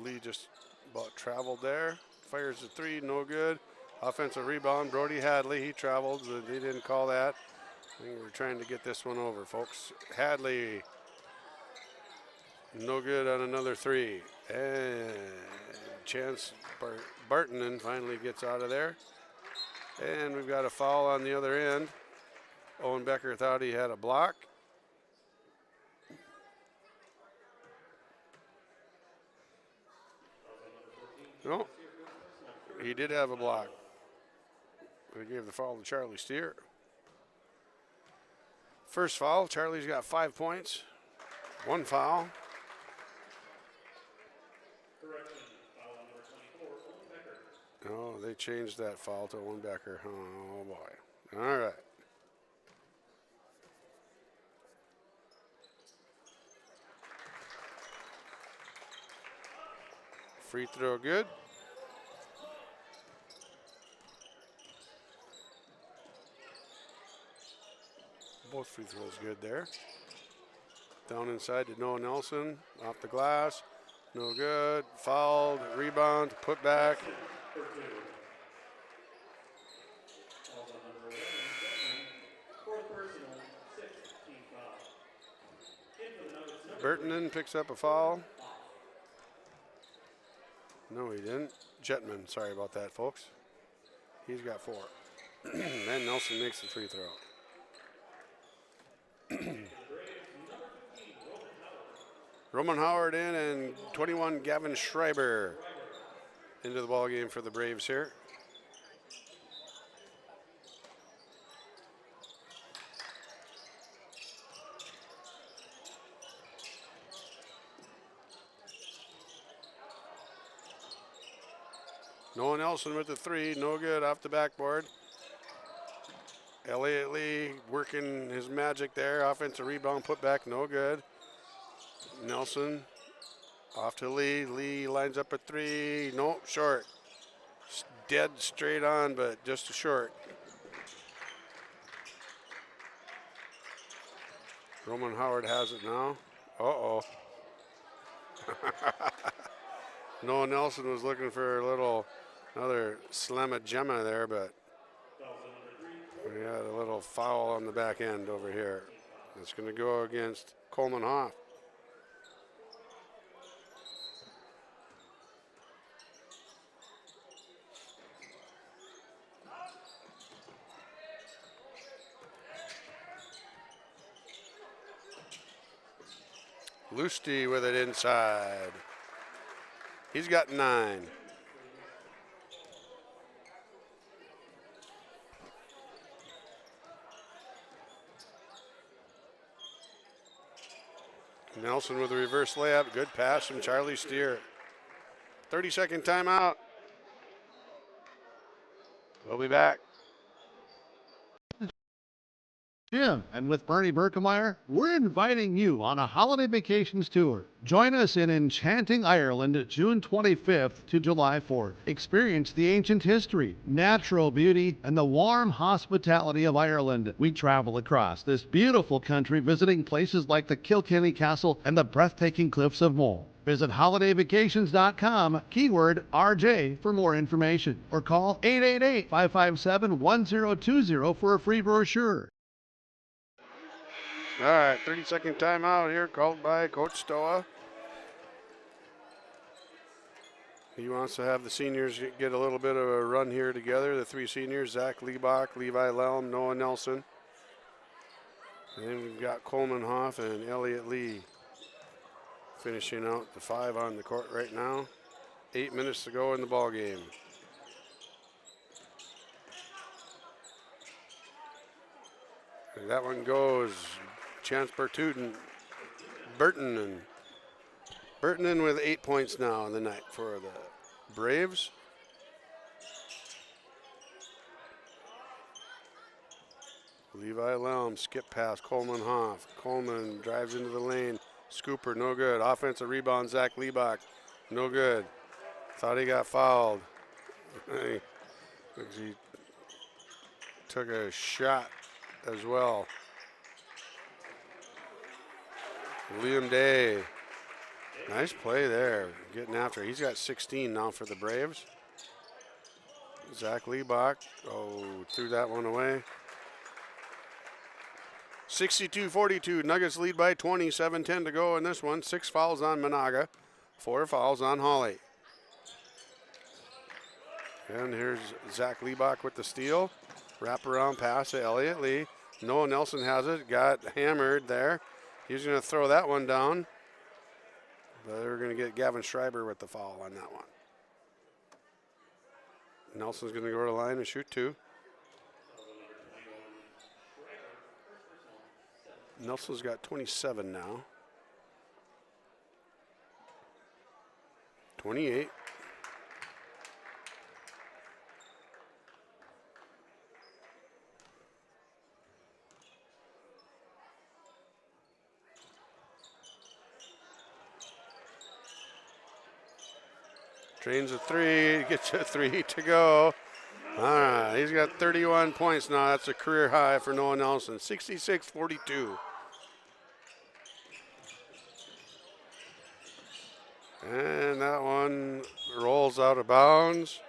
Lee just about traveled there. Fires the 3, no good. Offensive rebound, Brody Hadley, he traveled, they didn't call that. I think we're trying to get this one over, folks. Hadley, No good on another three. And Chance Bartonen finally gets out of there. And we've got a foul on the other end. Owen Becker thought he had a block. No, he did have a block. They gave the foul to Charlie Steer. First foul, Charlie's got 5 points. 1 foul. Oh, they changed that foul to Owen Becker. Oh, boy. All right. Free throw good. Both free throws good there. Down inside to Noah Nelson. Off the glass. No good. Fouled. Rebound. Put back. Bertonen picks up a foul. No, he didn't. Jetman, sorry about that, folks. He's got 4. Then Nelson makes the free throw. Roman Howard in, and 21 Gavin Schreiber into the ball game for the Braves here. Noah Nelson with the 3, no good off the backboard. Elliott Lee working his magic there. Offensive rebound, put back, no good. Nelson off to Lee. Lee lines up a 3, no, short. Dead straight on, but just a short. Roman Howard has it now. Uh-oh. Noah Nelson was looking for another slamma-gemma there, but we had a little foul on the back end over here. It's going to go against Coleman Hoff. Lusty with it inside. He's got 9. Nelson with a reverse layup. Good pass from Charlie Steer. 30-second timeout. We'll be back. Jim, and with Bernie Berkemeyer, we're inviting you on a holiday vacations tour. Join us in enchanting Ireland June 25th to July 4th. Experience the ancient history, natural beauty, and the warm hospitality of Ireland. We travel across this beautiful country visiting places like the Kilkenny Castle and the breathtaking cliffs of Moher. Visit holidayvacations.com, keyword RJ, for more information, or call 888-557-1020 for a free brochure. All right, 30-second timeout here called by Coach Stoa. He wants to have the seniors get a little bit of a run here together. The 3 seniors, Zach Liebach, Levi Lelm, Noah Nelson. And then we've got Coleman Hoff and Elliott Lee finishing out the 5 on the court right now. 8 minutes to go in the ball game. And that one goes Chance Bertonen with 8 points now in the night for the Braves. Levi Lelm, skip pass, Coleman Hoff. Coleman drives into the lane. Scooper, no good. Offensive rebound, Zach Liebach, no good. Thought he got fouled. He took a shot as well. Liam Day, nice play there, getting after. He's got 16 now for the Braves. Zach Liebach, threw that one away. 62-42. Nuggets lead by 20. 7:10 to go in this one. 6 fouls on Menahga. 4 fouls on Hawley. And here's Zach Liebach with the steal. Wraparound pass to Elliott Lee. Noah Nelson has it. Got hammered there. He's going to throw that one down. But they're going to get Gavin Schreiber with the foul on that one. Nelson's going to go to the line and shoot 2. Nelson's got 27 now. 28. Drains a 3, gets a 3 to go. All right, he's got 31 points now. That's a career high for Noah Nelson. 66-42. And that one rolls out of bounds.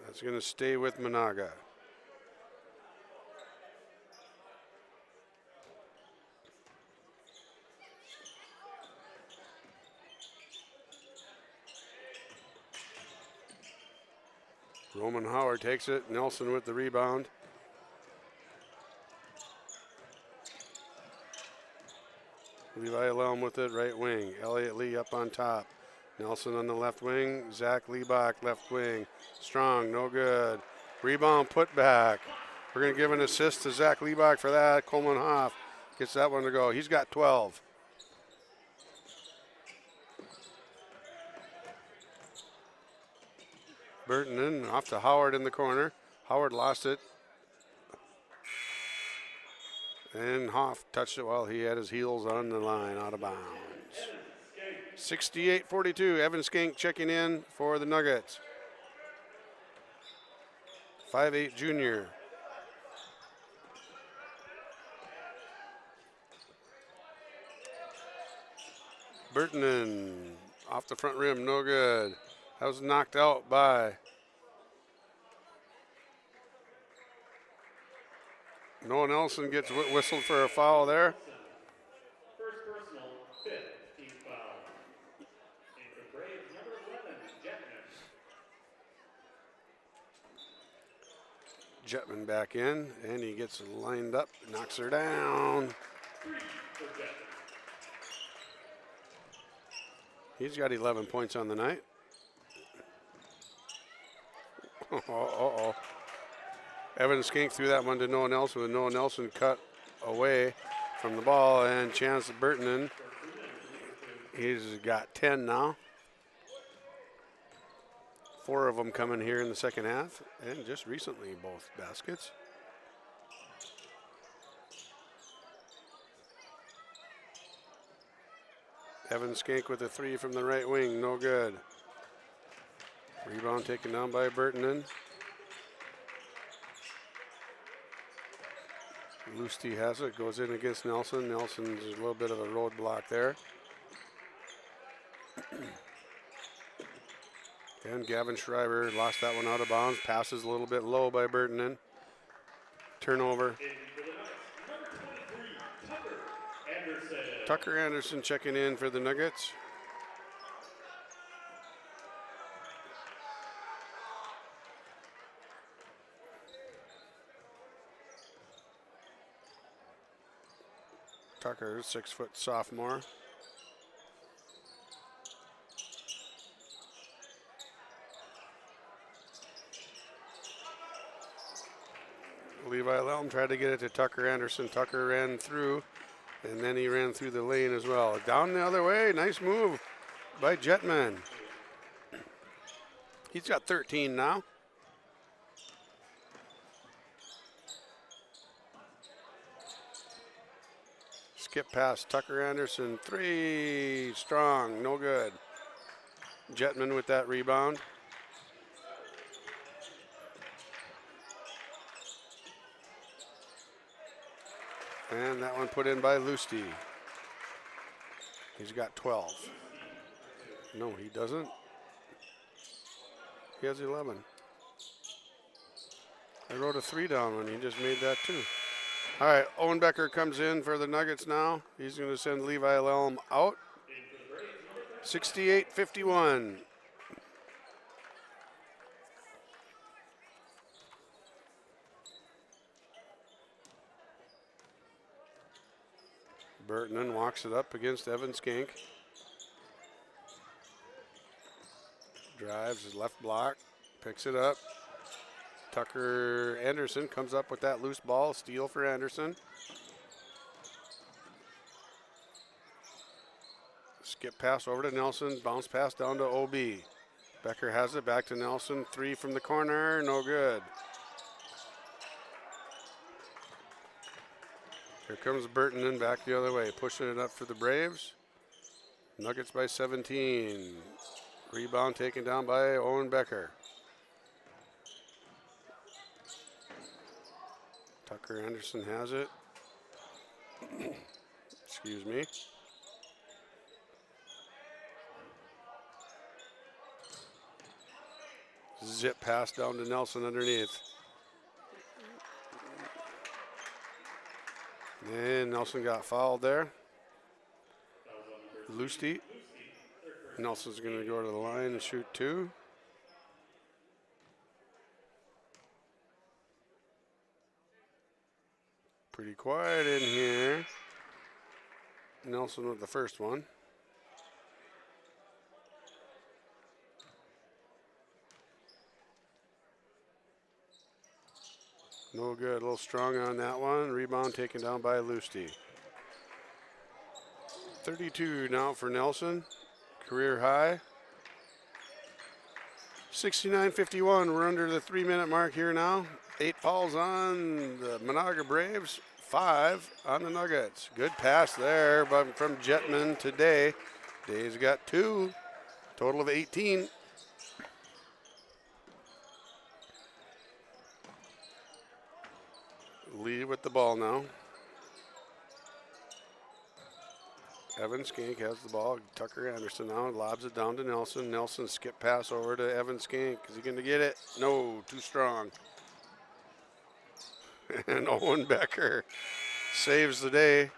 That's going to stay with Menahga. Roman Howard takes it. Nelson with the rebound. Levi Lelm with it, right wing. Elliott Lee up on top. Nelson on the left wing. Zach Liebach, left wing. Strong, no good. Rebound, put back. We're going to give an assist to Zach Liebach for that. Coleman Hoff gets that one to go. He's got 12. Burton in, off to Howard in the corner. Howard lost it. And Hoff touched it while he had his heels on the line, out of bounds. 68-42, Evan Skank checking in for the Nuggets. 5'8" junior. Burton off the front rim, no good. That was knocked out by Noah Nelson. Gets whistled for a foul there. First personal, 5th team foul. And for Braves, number 11, Jetman Jetman. back in, and he gets lined up, knocks her down. 3 for Jetman. He's got 11 points on the night. Uh-oh. Evan Skink threw that one to Noah Nelson, with Noah Nelson cut away from the ball, and Chance Burton. He's got 10 now. 4 of them coming here in the second half, and just recently both baskets. Evan Skank with a 3 from the right wing, no good. Rebound taken down by Burton. Lusty has it, goes in against Nelson. Nelson's a little bit of a roadblock there. And Gavin Schreiber lost that one out of bounds. Passes a little bit low by Burton. Turnover. Tucker Anderson checking in for the Nuggets. Tucker, 6-foot sophomore. Levi Lelm tried to get it to Tucker Anderson. Tucker ran through, and then he ran through the lane as well. Down the other way, nice move by Jetman. He's got 13 now. Skip past Tucker Anderson, 3, strong, no good. Jetman with that rebound. And that one put in by Lusty. He's got 12. No, he doesn't. He has 11. I wrote a 3 down when he just made that too. All right, Owen Becker comes in for the Nuggets now. He's going to send Levi Lelm out. 68-51. Burtonen walks it up against Evan Skank. Drives his left block, picks it up. Tucker Anderson comes up with that loose ball, steal for Anderson. Skip pass over to Nelson, bounce pass down to OB. Becker has it, back to Nelson, 3 from the corner, no good. Here comes Burtonen back the other way, pushing it up for the Braves. Nuggets by 17. Rebound taken down by Owen Becker. Tucker Anderson has it. Excuse me. Zip pass down to Nelson underneath. And Nelson got fouled there. Lusty. Nelson's going to go to the line and shoot 2. Pretty quiet in here. Nelson with the first one. No good, a little strong on that one. Rebound taken down by Lusty. 32 now for Nelson, career high. 69-51, we're under the 3-minute mark here now. 8 fouls on the Menahga Braves, 5 on the Nuggets. Good pass there from Jetman today. Day's got 2, total of 18. Lead with the ball now. Evan Skank has the ball. Tucker Anderson now lobs it down to Nelson. Nelson skip pass over to Evan Skank. Is he going to get it? No, too strong. And Owen Becker saves the day.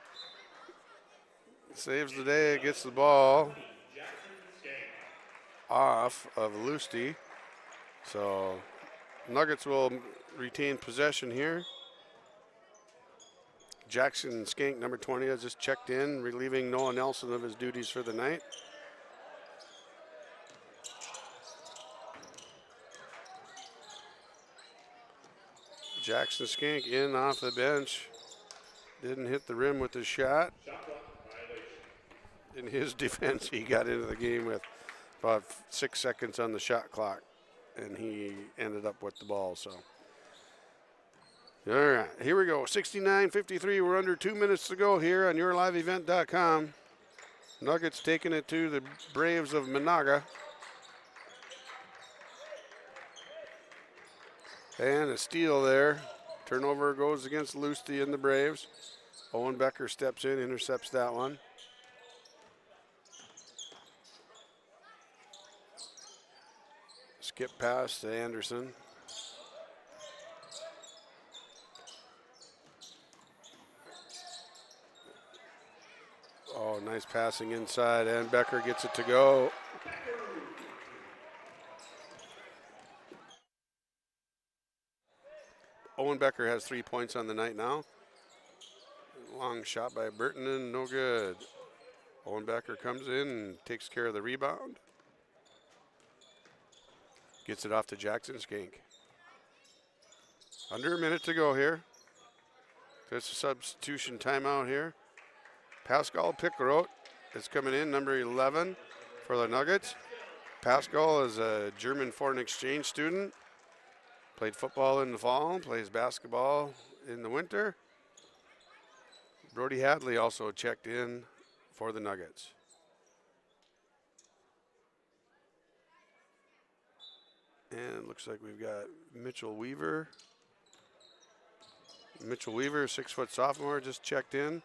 Saves the day, gets the ball off of Lusty. So Nuggets will retain possession here. Jackson Skank, number 20, has just checked in, relieving Noah Nelson of his duties for the night. Jackson Skank in off the bench. Didn't hit the rim with his shot. In his defense, he got into the game with about 6 seconds on the shot clock, and he ended up with the ball, so. All right, here we go. 69-53. We're under 2 minutes to go here on yourliveevent.com. Nuggets taking it to the Braves of Menahga. And a steal there. Turnover goes against Lusty and the Braves. Owen Becker steps in, intercepts that one. Skip pass to Anderson. Oh, nice passing inside, and Becker gets it to go. Owen Becker has 3 points on the night now. Long shot by Burtonen, no good. Owen Becker comes in and takes care of the rebound. Gets it off to Jackson Skank. Under a minute to go here. There's a substitution timeout here. Pascal Pickerot is coming in, number 11 for the Nuggets. Pascal is a German foreign exchange student. Played football in the fall, plays basketball in the winter. Brody Hadley also checked in for the Nuggets. And it looks like we've got Mitchell Weaver. Mitchell Weaver, 6-foot sophomore, just checked in.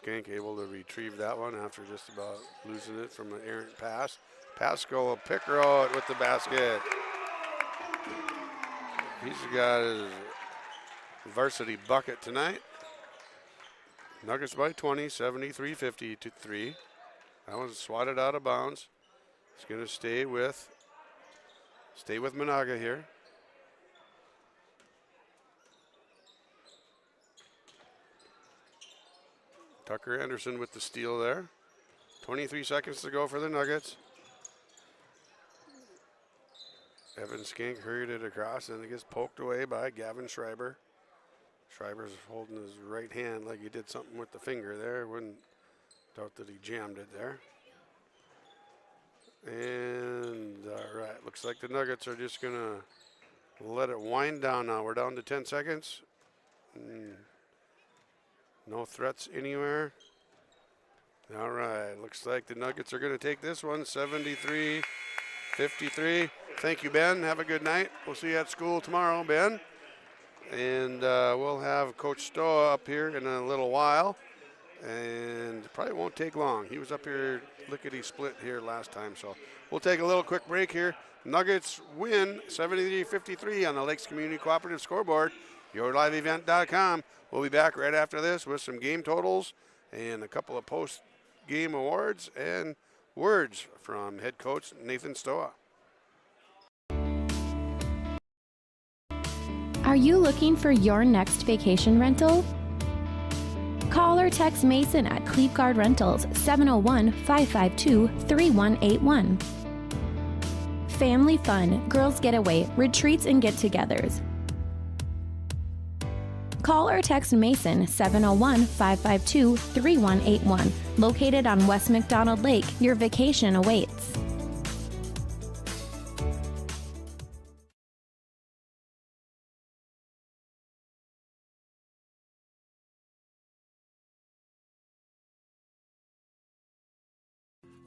Skank able to retrieve that one after just about losing it from an errant pass. Pascal will pick row it with the basket. He's got his varsity bucket tonight. Nuggets by 20, 73-53. That one's swatted out of bounds. It's going to stay with Menahga here. Tucker Anderson with the steal there. 23 seconds to go for the Nuggets. Evan Skank hurried it across, and it gets poked away by Gavin Schreiber. Schreiber's holding his right hand like he did something with the finger there. Wouldn't doubt that he jammed it there. And all right, looks like the Nuggets are just gonna let it wind down now. We're down to 10 seconds. No threats anywhere. All right, looks like the Nuggets are gonna take this one, 73-53. Thank you, Ben. Have a good night. We'll see you at school tomorrow, Ben. And we'll have Coach Stoa up here in a little while. And probably won't take long. He was up here lickety-split here last time. So we'll take a little quick break here. Nuggets win 73-53 on the Lakes Community Cooperative scoreboard. YourLiveEvent.com. We'll be back right after this with some game totals and a couple of post-game awards and words from head coach Nathan Stoa. Are you looking for your next vacation rental? Call or text Mason at Cleveguard Rentals 701-552-3181. Family fun, girls getaway, retreats and get-togethers. Call or text Mason 701-552-3181. Located on West McDonald Lake, your vacation awaits.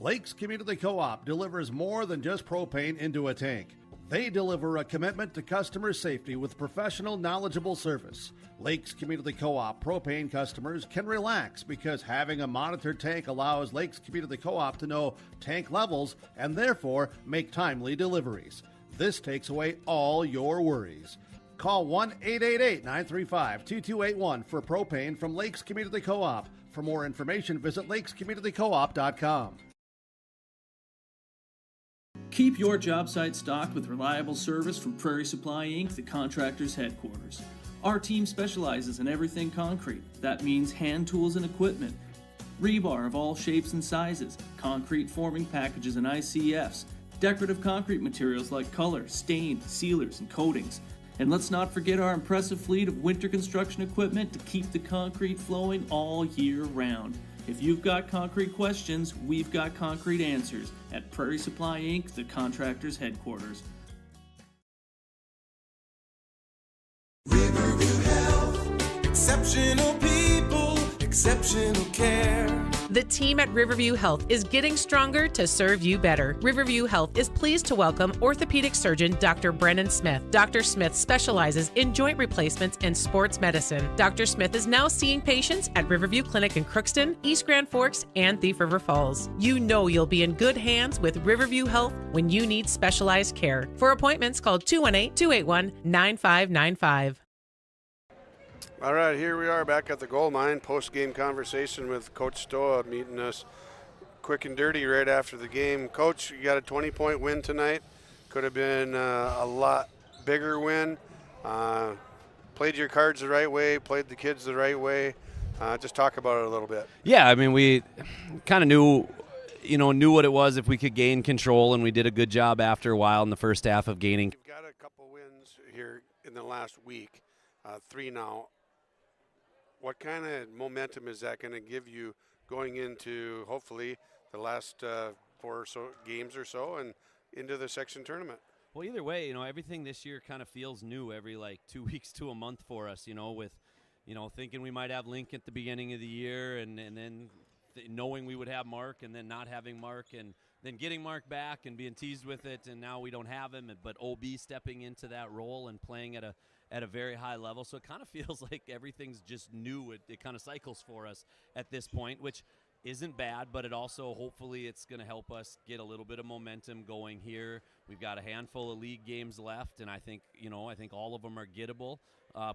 Lakes Community Co-op delivers more than just propane into a tank. They deliver a commitment to customer safety with professional, knowledgeable service. Lakes Community Co-op propane customers can relax because having a monitored tank allows Lakes Community Co-op to know tank levels and therefore make timely deliveries. This takes away all your worries. Call 1-888-935-2281 for propane from Lakes Community Co-op. For more information, visit lakescommunitycoop.com. Keep your job site stocked with reliable service from Prairie Supply Inc., the contractor's headquarters. Our team specializes in everything concrete. That means hand tools and equipment, rebar of all shapes and sizes, concrete forming packages and ICFs, decorative concrete materials like color, stain, sealers, and coatings. And let's not forget our impressive fleet of winter construction equipment to keep the concrete flowing all year round. If you've got concrete questions, we've got concrete answers at Prairie Supply Inc., the contractor's headquarters. Riverview Health, exceptional people, exceptional care. The team at Riverview Health is getting stronger to serve you better. Riverview Health is pleased to welcome orthopedic surgeon Dr. Brennan Smith. Dr. Smith specializes in joint replacements and sports medicine. Dr. Smith is now seeing patients at Riverview Clinic in Crookston, East Grand Forks, and Thief River Falls. You know you'll be in good hands with Riverview Health when you need specialized care. For appointments, call 218-281-9595. All right, here we are back at the gold mine. Post-game conversation with Coach Stoa, meeting us quick and dirty right after the game. Coach, you got a 20-point win tonight. Could have been a lot bigger win. Played your cards the right way, played the kids the right way. Just talk about it a little bit. Yeah, I mean, we kind of knew what it was if we could gain control, and we did a good job after a while in the first half of gaining. You've got a couple wins here in the last week, 3 now. What kind of momentum is that going to give you going into hopefully the last 4 or so games or so and into the section tournament? Well, either way, everything this year kind of feels new every 2 weeks to a month for us, with, thinking we might have Link at the beginning of the year and then knowing we would have Mark and then not having Mark and then getting Mark back and being teased with it, and now we don't have him, but OB stepping into that role and playing at a at a very high level. So it kind of feels like everything's just new. It kind of cycles for us at this point, which isn't bad, but it also, hopefully, it's going to help us get a little bit of momentum going here. We've got a handful of league games left, and I think all of them are gettable,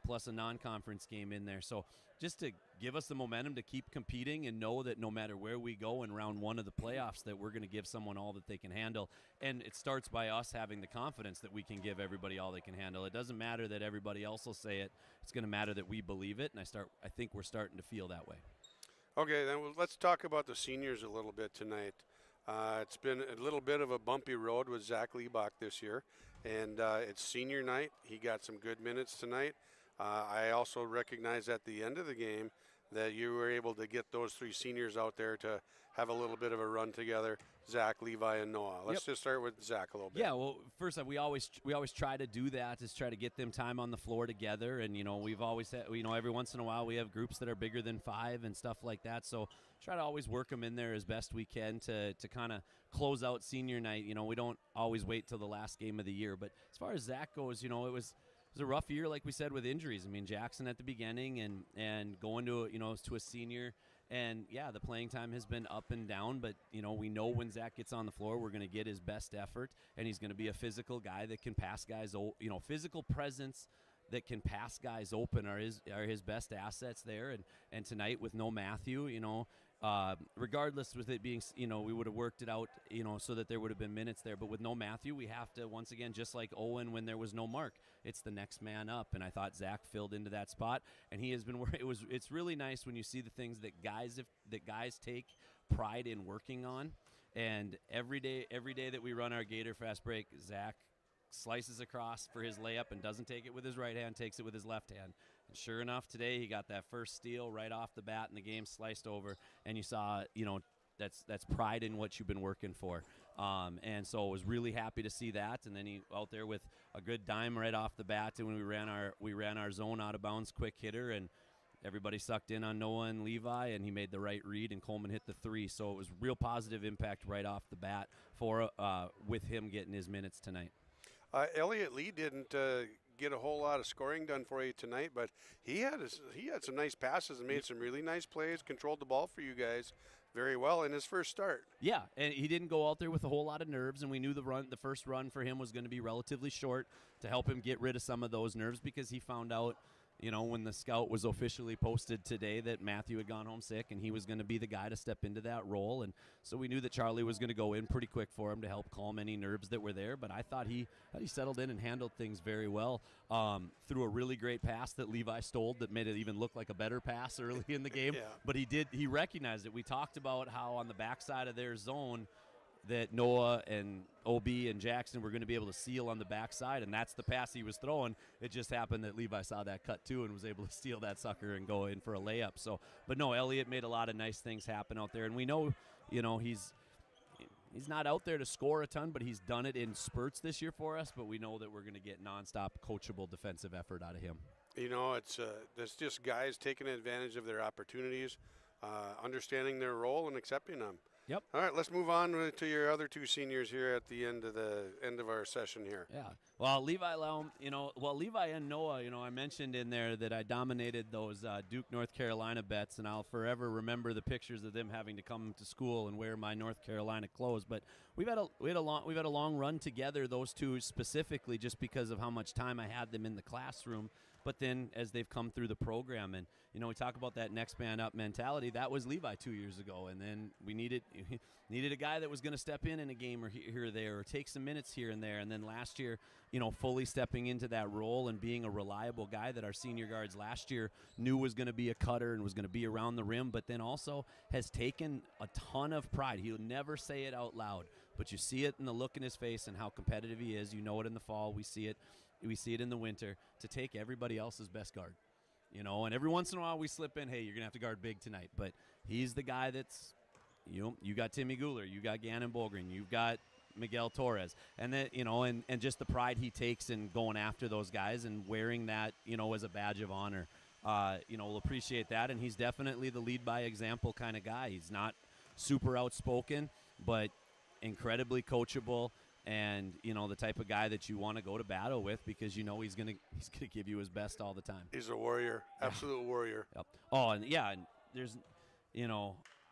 plus a non-conference game in there. So just to give us the momentum to keep competing and know that no matter where we go in round one of the playoffs, that we're going to give someone all that they can handle. And it starts by us having the confidence that we can give everybody all they can handle. It doesn't matter that everybody else will say it. It's going to matter that we believe it, and I think we're starting to feel that way. Okay, then let's talk about the seniors a little bit tonight. It's been a little bit of a bumpy road with Zach Liebach this year, and it's senior night. He got some good minutes tonight. I also recognize at the end of the game that you were able to get those three seniors out there to have a little bit of a run together, Zach, Levi, and Noah. Let's just start with Zach a little bit. Yeah, well, first off, we always try to do that, is try to get them time on the floor together. And, we've always had, every once in a while we have groups that are bigger than 5 and stuff like that. So try to always work them in there as best we can to kind of close out senior night. We don't always wait till the last game of the year. But as far as Zach goes, it was a rough year, like we said, with injuries. I mean, Jackson at the beginning and going to a senior. And, yeah, the playing time has been up and down, but, we know when Zach gets on the floor, we're going to get his best effort, and he's going to be a physical guy that can pass guys, physical presence that can pass guys open are his best assets there. And tonight with no Matthew, regardless with it being, we would have worked it out, so that there would have been minutes there. But with no Matthew, we have to, once again, just like Owen when there was no Mark, it's the next man up. And I thought Zach filled into that spot, and he has been. It's really nice when you see the things that guys take pride in working on. And every day that we run our Gator Fast Break, Zach slices across for his layup and doesn't take it with his right hand, takes it with his left hand. And sure enough, today he got that first steal right off the bat, and the game sliced over. And you saw, that's pride in what you've been working for. And so I was really happy to see that. And then he out there with a good dime right off the bat. And when we ran our zone out of bounds quick hitter, and everybody sucked in on Noah and Levi, and he made the right read, and Coleman hit the 3. So it was real positive impact right off the bat for with him getting his minutes tonight. Elliot Lee didn't get a whole lot of scoring done for you tonight, but he had some nice passes and made some really nice plays, controlled the ball for you guys very well in his first start. Yeah, and he didn't go out there with a whole lot of nerves, and we knew the first run for him was going to be relatively short to help him get rid of some of those nerves, because he found out, when the scout was officially posted today that Matthew had gone home sick, and he was going to be the guy to step into that role. And so we knew that Charlie was going to go in pretty quick for him to help calm any nerves that were there. But I thought he settled in and handled things very well, through a really great pass that Levi stole that made it even look like a better pass early in the game. Yeah. But he recognized it. We talked about how on the backside of their zone that Noah and OB and Jackson were going to be able to seal on the backside, and that's the pass he was throwing. It just happened that Levi saw that cut too and was able to steal that sucker and go in for a layup. So, but no, Elliot made a lot of nice things happen out there, and we know, he's not out there to score a ton, but he's done it in spurts this year for us. But we know that we're going to get nonstop coachable defensive effort out of him. It's just guys taking advantage of their opportunities, understanding their role and accepting them. Yep. All right, let's move on to your other two seniors here at the end of our session here. Yeah. Well, Levi and Noah, I mentioned in there that I dominated those Duke, North Carolina bets, and I'll forever remember the pictures of them having to come to school and wear my North Carolina clothes. But we've had a long run together, those two specifically, just because of how much time I had them in the classroom. But then as they've come through the program, and, we talk about that next man up mentality, that was Levi 2 years ago. And then we needed a guy that was going to step in a game or here or there, or take some minutes here and there. And then last year, fully stepping into that role and being a reliable guy that our senior guards last year knew was going to be a cutter and was going to be around the rim, but then also has taken a ton of pride. He'll never say it out loud, but you see it in the look in his face and how competitive he is. You know it in the fall. We see it in the winter, to take everybody else's best guard, and every once in a while we slip in, hey, you're going to have to guard big tonight. But he's the guy that's, you got Timmy Guler, you got Gannon Bolgren, you've got Miguel Torres, and that, and just the pride he takes in going after those guys and wearing that, as a badge of honor. We'll appreciate that. And he's definitely the lead by example kind of guy. He's not super outspoken, but incredibly coachable. and the type of guy that you want to go to battle with, because he's gonna give you his best all the time. He's a warrior, absolute warrior. Yep. Oh, and there's,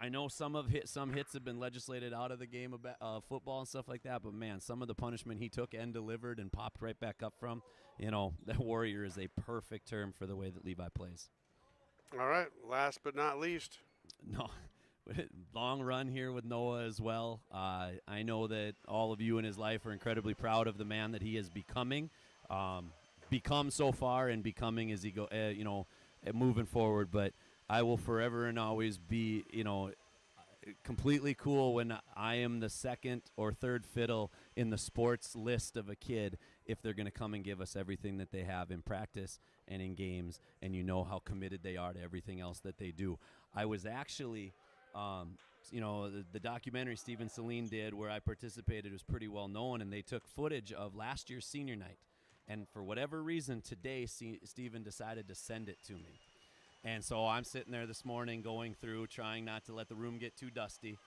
I know some hits have been legislated out of the game of football and stuff like that, but man, some of the punishment he took and delivered and popped right back up from, that warrior is a perfect term for the way that Levi plays. All right, last but not least. No. Long run here with Noah as well. I know that all of you in his life are incredibly proud of the man that he is become so far, and becoming as he go, moving forward. But I will forever and always be, completely cool when I am the second or third fiddle in the sports list of a kid if they're going to come and give us everything that they have in practice and in games, and how committed they are to everything else that they do. I was actually. The documentary Stephen Saline did where I participated was pretty well known, and they took footage of last year's senior night. And for whatever reason, today Stephen decided to send it to me. And so I'm sitting there this morning going through, trying not to let the room get too dusty.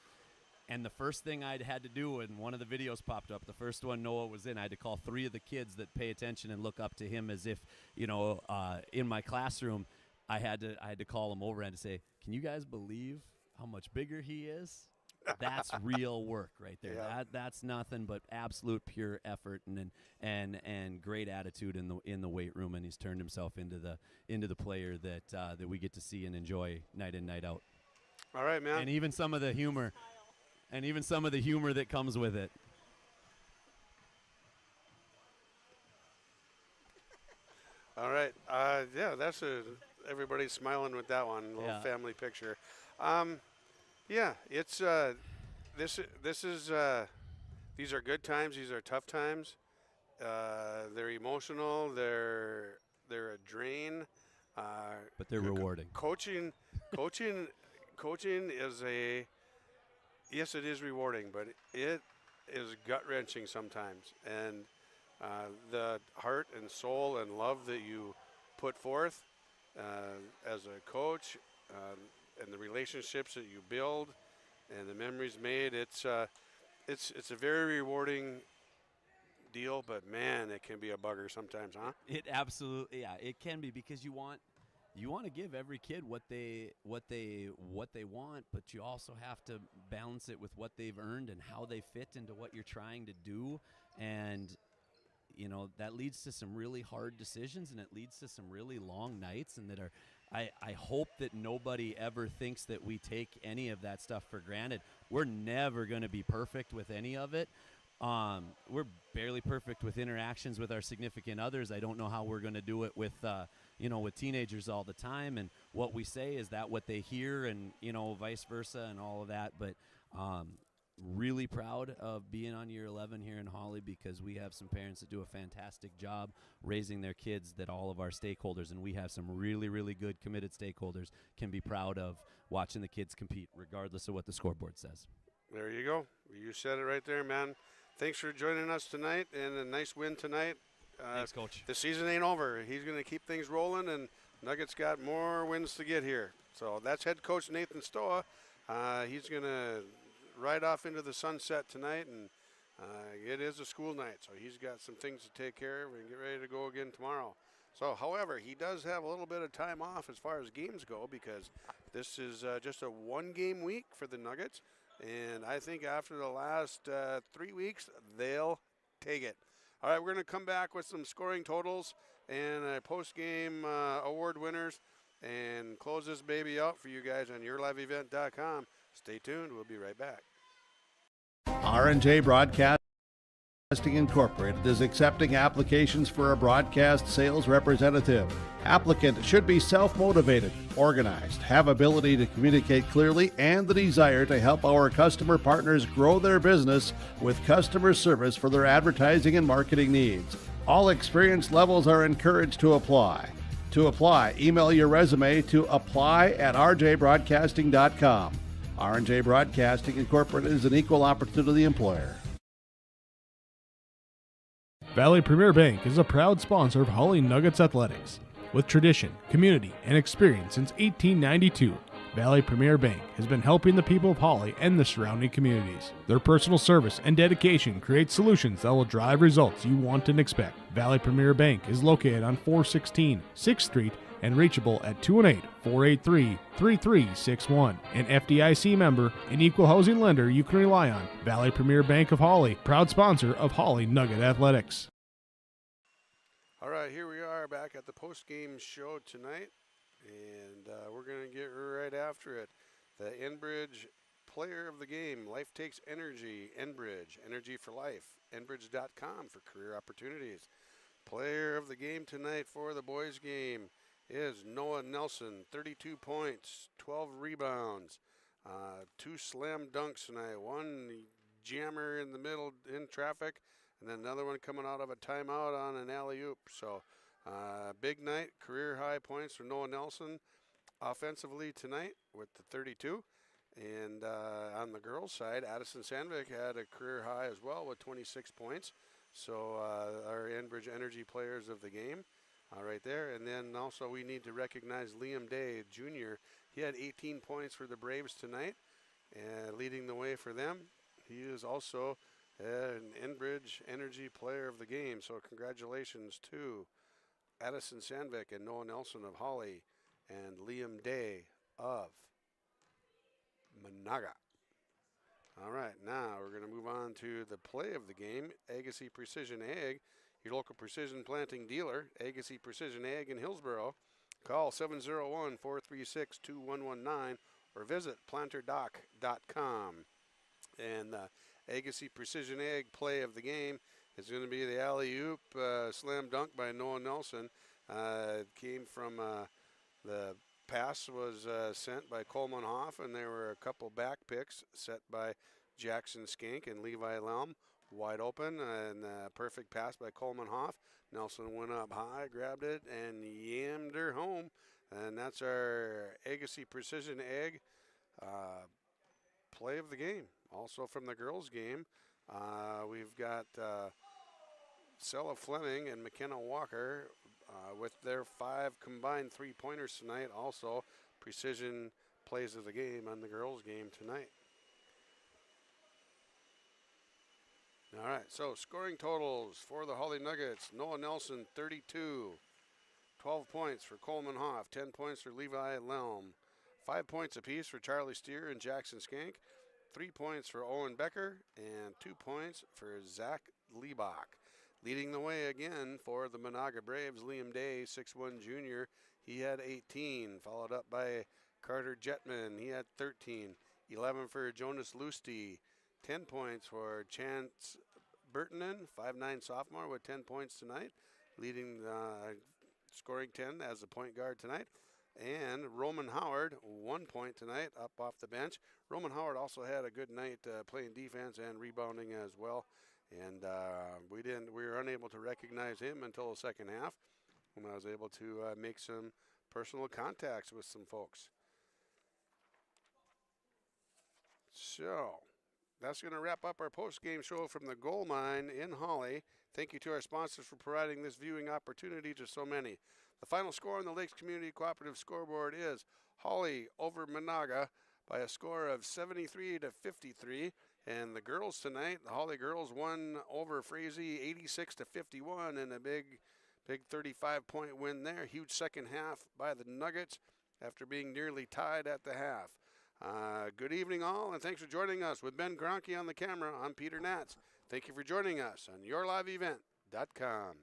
And the first thing I had to do, when one of the videos popped up, the first one Noah was in, I had to call 3 of the kids that pay attention and look up to him as if, in my classroom, I had to call them over and to say, can you guys believe how much bigger he is? That's real work right there. Yeah. That's nothing but absolute pure effort and great attitude in the weight room, and he's turned himself into the player that we get to see and enjoy night in, night out. All right, man. And even some of the humor that comes with it. All right. That's everybody's smiling with that one. Little family picture. It's these are good times. These are tough times. They're emotional. They're a drain. But they're rewarding. Coaching is yes, it is rewarding, but it is gut-wrenching sometimes. And the heart and soul and love that you put forth as a coach, and the relationships that you build and the memories made, it's a very rewarding deal, but man, it can be a bugger sometimes, huh? It absolutely, it can be, because you want to give every kid what they want, but you also have to balance it with what they've earned and how they fit into what you're trying to do. And that leads to some really hard decisions, and it leads to some really long nights, and I hope that nobody ever thinks that we take any of that stuff for granted. We're never going to be perfect with any of it. We're barely perfect with interactions with our significant others. I don't know how we're going to do it with teenagers all the time. And what we say, is that what they hear, and, vice versa and all of that. But really proud of being on year 11 here in Hawley, because we have some parents that do a fantastic job raising their kids that all of our stakeholders, and we have some really, really good committed stakeholders, can be proud of watching the kids compete regardless of what the scoreboard says. There you go. You said it right there, man. Thanks for joining us tonight, and a nice win tonight. Thanks, Coach. The season ain't over. He's going to keep things rolling, and Nuggets got more wins to get here. So that's head coach Nathan Stoa. He's going to ride off into the sunset tonight, and it is a school night, so he's got some things to take care of and get ready to go again tomorrow. So, however, he does have a little bit of time off as far as games go, because this is just a one-game week for the Nuggets, and I think after the last 3 weeks, they'll take it. All right, we're going to come back with some scoring totals and post-game award winners, and close this baby out for you guys on yourliveevent.com. Stay tuned. We'll be right back. R&J Broadcasting Incorporated is accepting applications for a broadcast sales representative. Applicant should be self-motivated, organized, have ability to communicate clearly, and the desire to help our customer partners grow their business with customer service for their advertising and marketing needs. All experience levels are encouraged to apply. To apply, email your resume to apply@rjbroadcasting.com. R&J Broadcasting Incorporated is an equal opportunity employer. Valley Premier Bank is a proud sponsor of Hawley Nuggets Athletics. With tradition, community, and experience since 1892, Valley Premier Bank has been helping the people of Hawley and the surrounding communities. Their personal service and dedication create solutions that will drive results you want and expect. Valley Premier Bank is located on 416 6th Street and reachable at 218-483-3361. An FDIC member, an equal housing lender you can rely on. Valley Premier Bank of Hawley, proud sponsor of Hawley Nugget Athletics. All right, here we are back at the post-game show tonight, and we're going to get right after it. The Enbridge Player of the Game, Life Takes Energy, Enbridge, Energy for Life, enbridge.com for career opportunities. Player of the Game tonight for the boys' game is Noah Nelson, 32 points, 12 rebounds, 2 slam dunks tonight, 1 jammer in the middle in traffic, and then another one coming out of a timeout on an alley-oop. So big night, career high points for Noah Nelson offensively tonight with the 32. And on the girls' side, Addison Sandvik had a career high as well with 26 points. So our Enbridge Energy players of the game right there. And then also we need to recognize Liam Day, Jr. He had 18 points for the Braves tonight, and leading the way for them. He is also an Enbridge Energy player of the game. So congratulations to Addison Sandvik and Noah Nelson of Hawley and Liam Day of Menahga. All right, now we're going to move on to the play of the game. Agassiz Precision Ag, your local precision planting dealer. Agassiz Precision Ag in Hillsboro. Call 701-436-2119 or visit planterdoc.com. And the Agassiz Precision Ag play of the game is going to be the alley-oop slam dunk by Noah Nelson. It came from the pass was sent by Coleman Hoff, and there were a couple back picks set by Jackson Skank and Levi Lelm, wide open, and a perfect pass by Coleman Hoff. Nelson went up high, grabbed it, and yammed her home. And that's our Agassiz Precision Ag play of the game. Also from the girls' game, we've got Sella Fleming and McKenna Walker with their 5 combined three-pointers tonight. Also, precision plays of the game on the girls' game tonight. All right, so scoring totals for the Hawley Nuggets. Noah Nelson, 32. 12 points for Coleman Hoff. 10 points for Levi Lelm. 5 points apiece for Charlie Steer and Jackson Skank. 3 points for Owen Becker. And 2 points for Zach Liebach. Leading the way again for the Menahga Braves, Liam Day, 6'1" junior. He had 18, followed up by Carter Jetman. He had 13. 11 for Jonas Lusty. 10 points for Chance Burtonen, 5'9" sophomore with 10 points tonight, leading scoring 10 as a point guard tonight. And Roman Howard, 1 point tonight, up off the bench. Roman Howard also had a good night playing defense and rebounding as well. And we were unable to recognize him until the second half, when I was able to make some personal contacts with some folks. So that's going to wrap up our post-game show from the Gold Mine in Hawley. Thank you to our sponsors for providing this viewing opportunity to so many. The final score on the Lakes Community Cooperative scoreboard is Hawley over Menahga by a score of 73-53. And the girls tonight, the Hawley girls won over Frazee 86-51 in a big 35-point win there. Huge second half by the Nuggets after being nearly tied at the half. Good evening all, and thanks for joining us. With Ben Gronke on the camera, I'm Peter Natz. Thank you for joining us on YourLiveEvent.com.